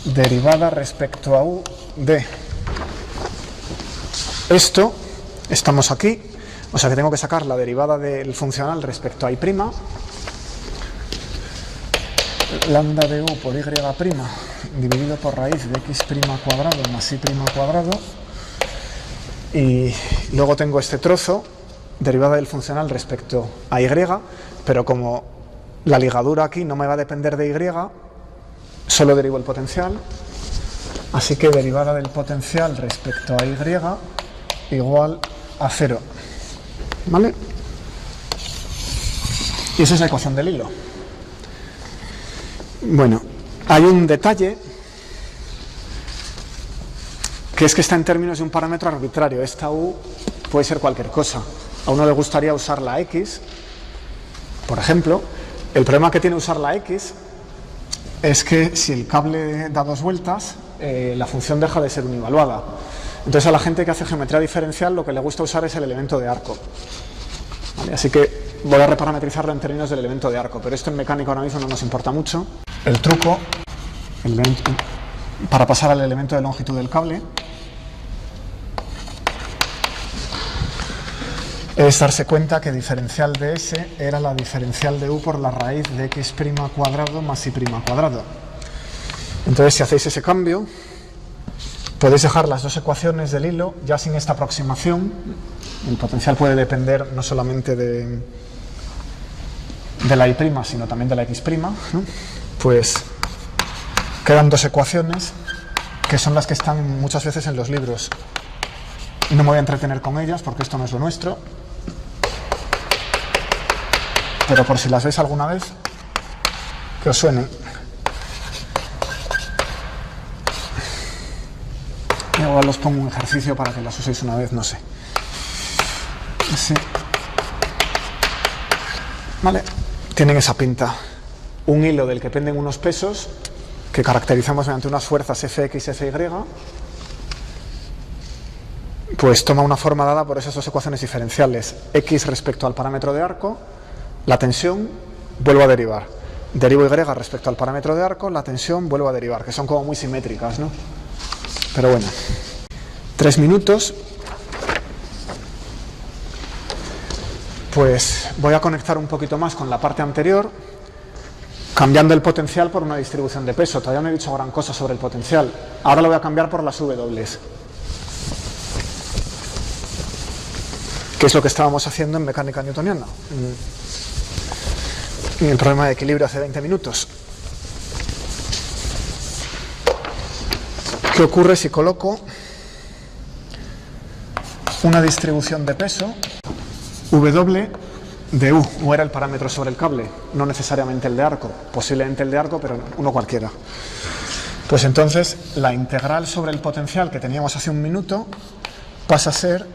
derivada respecto a u de esto, estamos aquí. O sea que tengo que sacar la derivada del funcional respecto a y', lambda de u por y' dividido por raíz de x' cuadrado más y' cuadrado, y luego tengo este trozo, derivada del funcional respecto a y, pero como la ligadura aquí no me va a depender de y, solo derivo el potencial, así que derivada del potencial respecto a y igual a 0. ¿Vale? Y esa es la ecuación del hilo. Bueno, hay un detalle que es que está en términos de un parámetro arbitrario. Esta U puede ser cualquier cosa. A uno le gustaría usar la X, por ejemplo. El problema que tiene usar la X es que si el cable da 2 vueltas, la función deja de ser univaluada. Entonces a la gente que hace geometría diferencial lo que le gusta usar es el elemento de arco. ¿Vale? Así que voy a reparametrizarlo en términos del elemento de arco, pero esto en mecánica ahora mismo no nos importa mucho. El truco para pasar al elemento de longitud del cable es darse cuenta que diferencial de S era la diferencial de U por la raíz de x' cuadrado más y' cuadrado. Entonces, si hacéis ese cambio, podéis dejar las dos ecuaciones del hilo ya sin esta aproximación. El potencial puede depender no solamente de la y', sino también de la x', ¿no? Pues quedan dos ecuaciones que son las que están muchas veces en los libros. No me voy a entretener con ellas porque esto no es lo nuestro, pero por si las veis alguna vez, que os suenen. Y ahora os pongo un ejercicio para que las uséis una vez, no sé. Sí. Vale, tienen esa pinta. Un hilo del que penden unos pesos que caracterizamos mediante unas fuerzas Fx y Fy, pues toma una forma dada por esas dos ecuaciones diferenciales. X respecto al parámetro de arco, la tensión, vuelvo a derivar. Derivo Y respecto al parámetro de arco, la tensión, vuelvo a derivar, que son como muy simétricas, ¿no? Pero bueno, 3 minutos. Pues voy a conectar un poquito más con la parte anterior, cambiando el potencial por una distribución de peso. Todavía no he dicho gran cosa sobre el potencial. Ahora lo voy a cambiar por las W, que es lo que estábamos haciendo en mecánica newtoniana, en el problema de equilibrio hace 20 minutos. ¿Qué ocurre si coloco una distribución de peso W de U? U era el parámetro sobre el cable, no necesariamente el de arco, posiblemente el de arco, pero uno cualquiera. Pues entonces la integral sobre el potencial que teníamos hace un minuto pasa a ser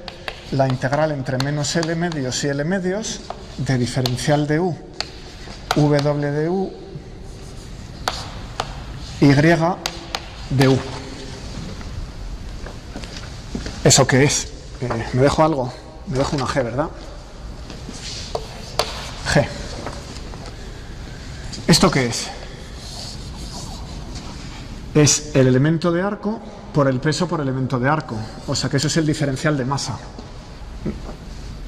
la integral entre menos L medios y L medios de diferencial de U, W de U, Y de U. ¿Eso qué es? ¿Me dejo algo? Me dejo una G, ¿verdad? G. ¿Esto qué es? Es el elemento de arco por el peso por elemento de arco. O sea que eso es el diferencial de masa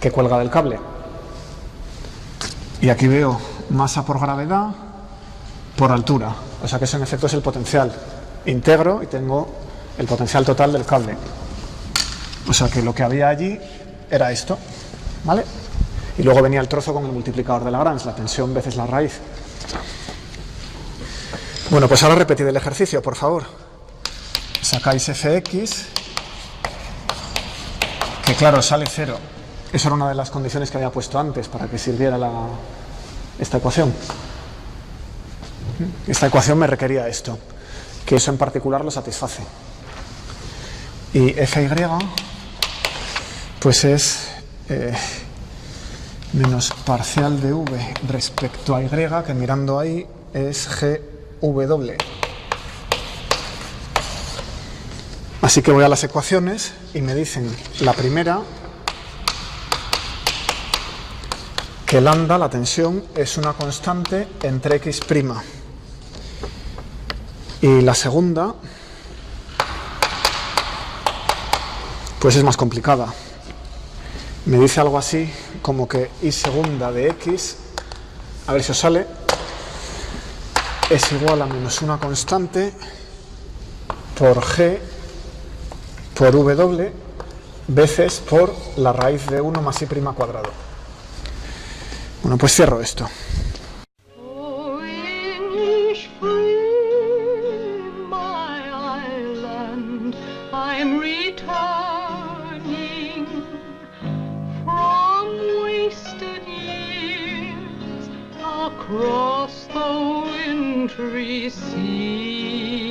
que cuelga del cable. Y aquí veo masa por gravedad por altura. O sea que eso en efecto es el potencial. Integro y tengo el potencial total del cable. O sea que lo que había allí era esto, ¿vale? Y luego venía el trozo con el multiplicador de Lagrange, la tensión veces la raíz. Bueno, pues ahora repetid el ejercicio, por favor. Sacáis Fx, que claro, sale 0. Eso era una de las condiciones que había puesto antes para que sirviera esta ecuación. Esta ecuación me requería esto, que eso en particular lo satisface. Y Fy, pues es menos parcial de V respecto a Y, que mirando ahí es GW. Así que voy a las ecuaciones y me dicen la primera que lambda, la tensión, es una constante entre x'. Y la segunda, pues es más complicada. Me dice algo así como que y segunda de x, a ver si os sale, es igual a menos una constante por g por w veces por la raíz de 1 más y' cuadrado. Bueno, pues cierro esto. Oh, English free, my island, I'm returning from wasted years across the wintry sea.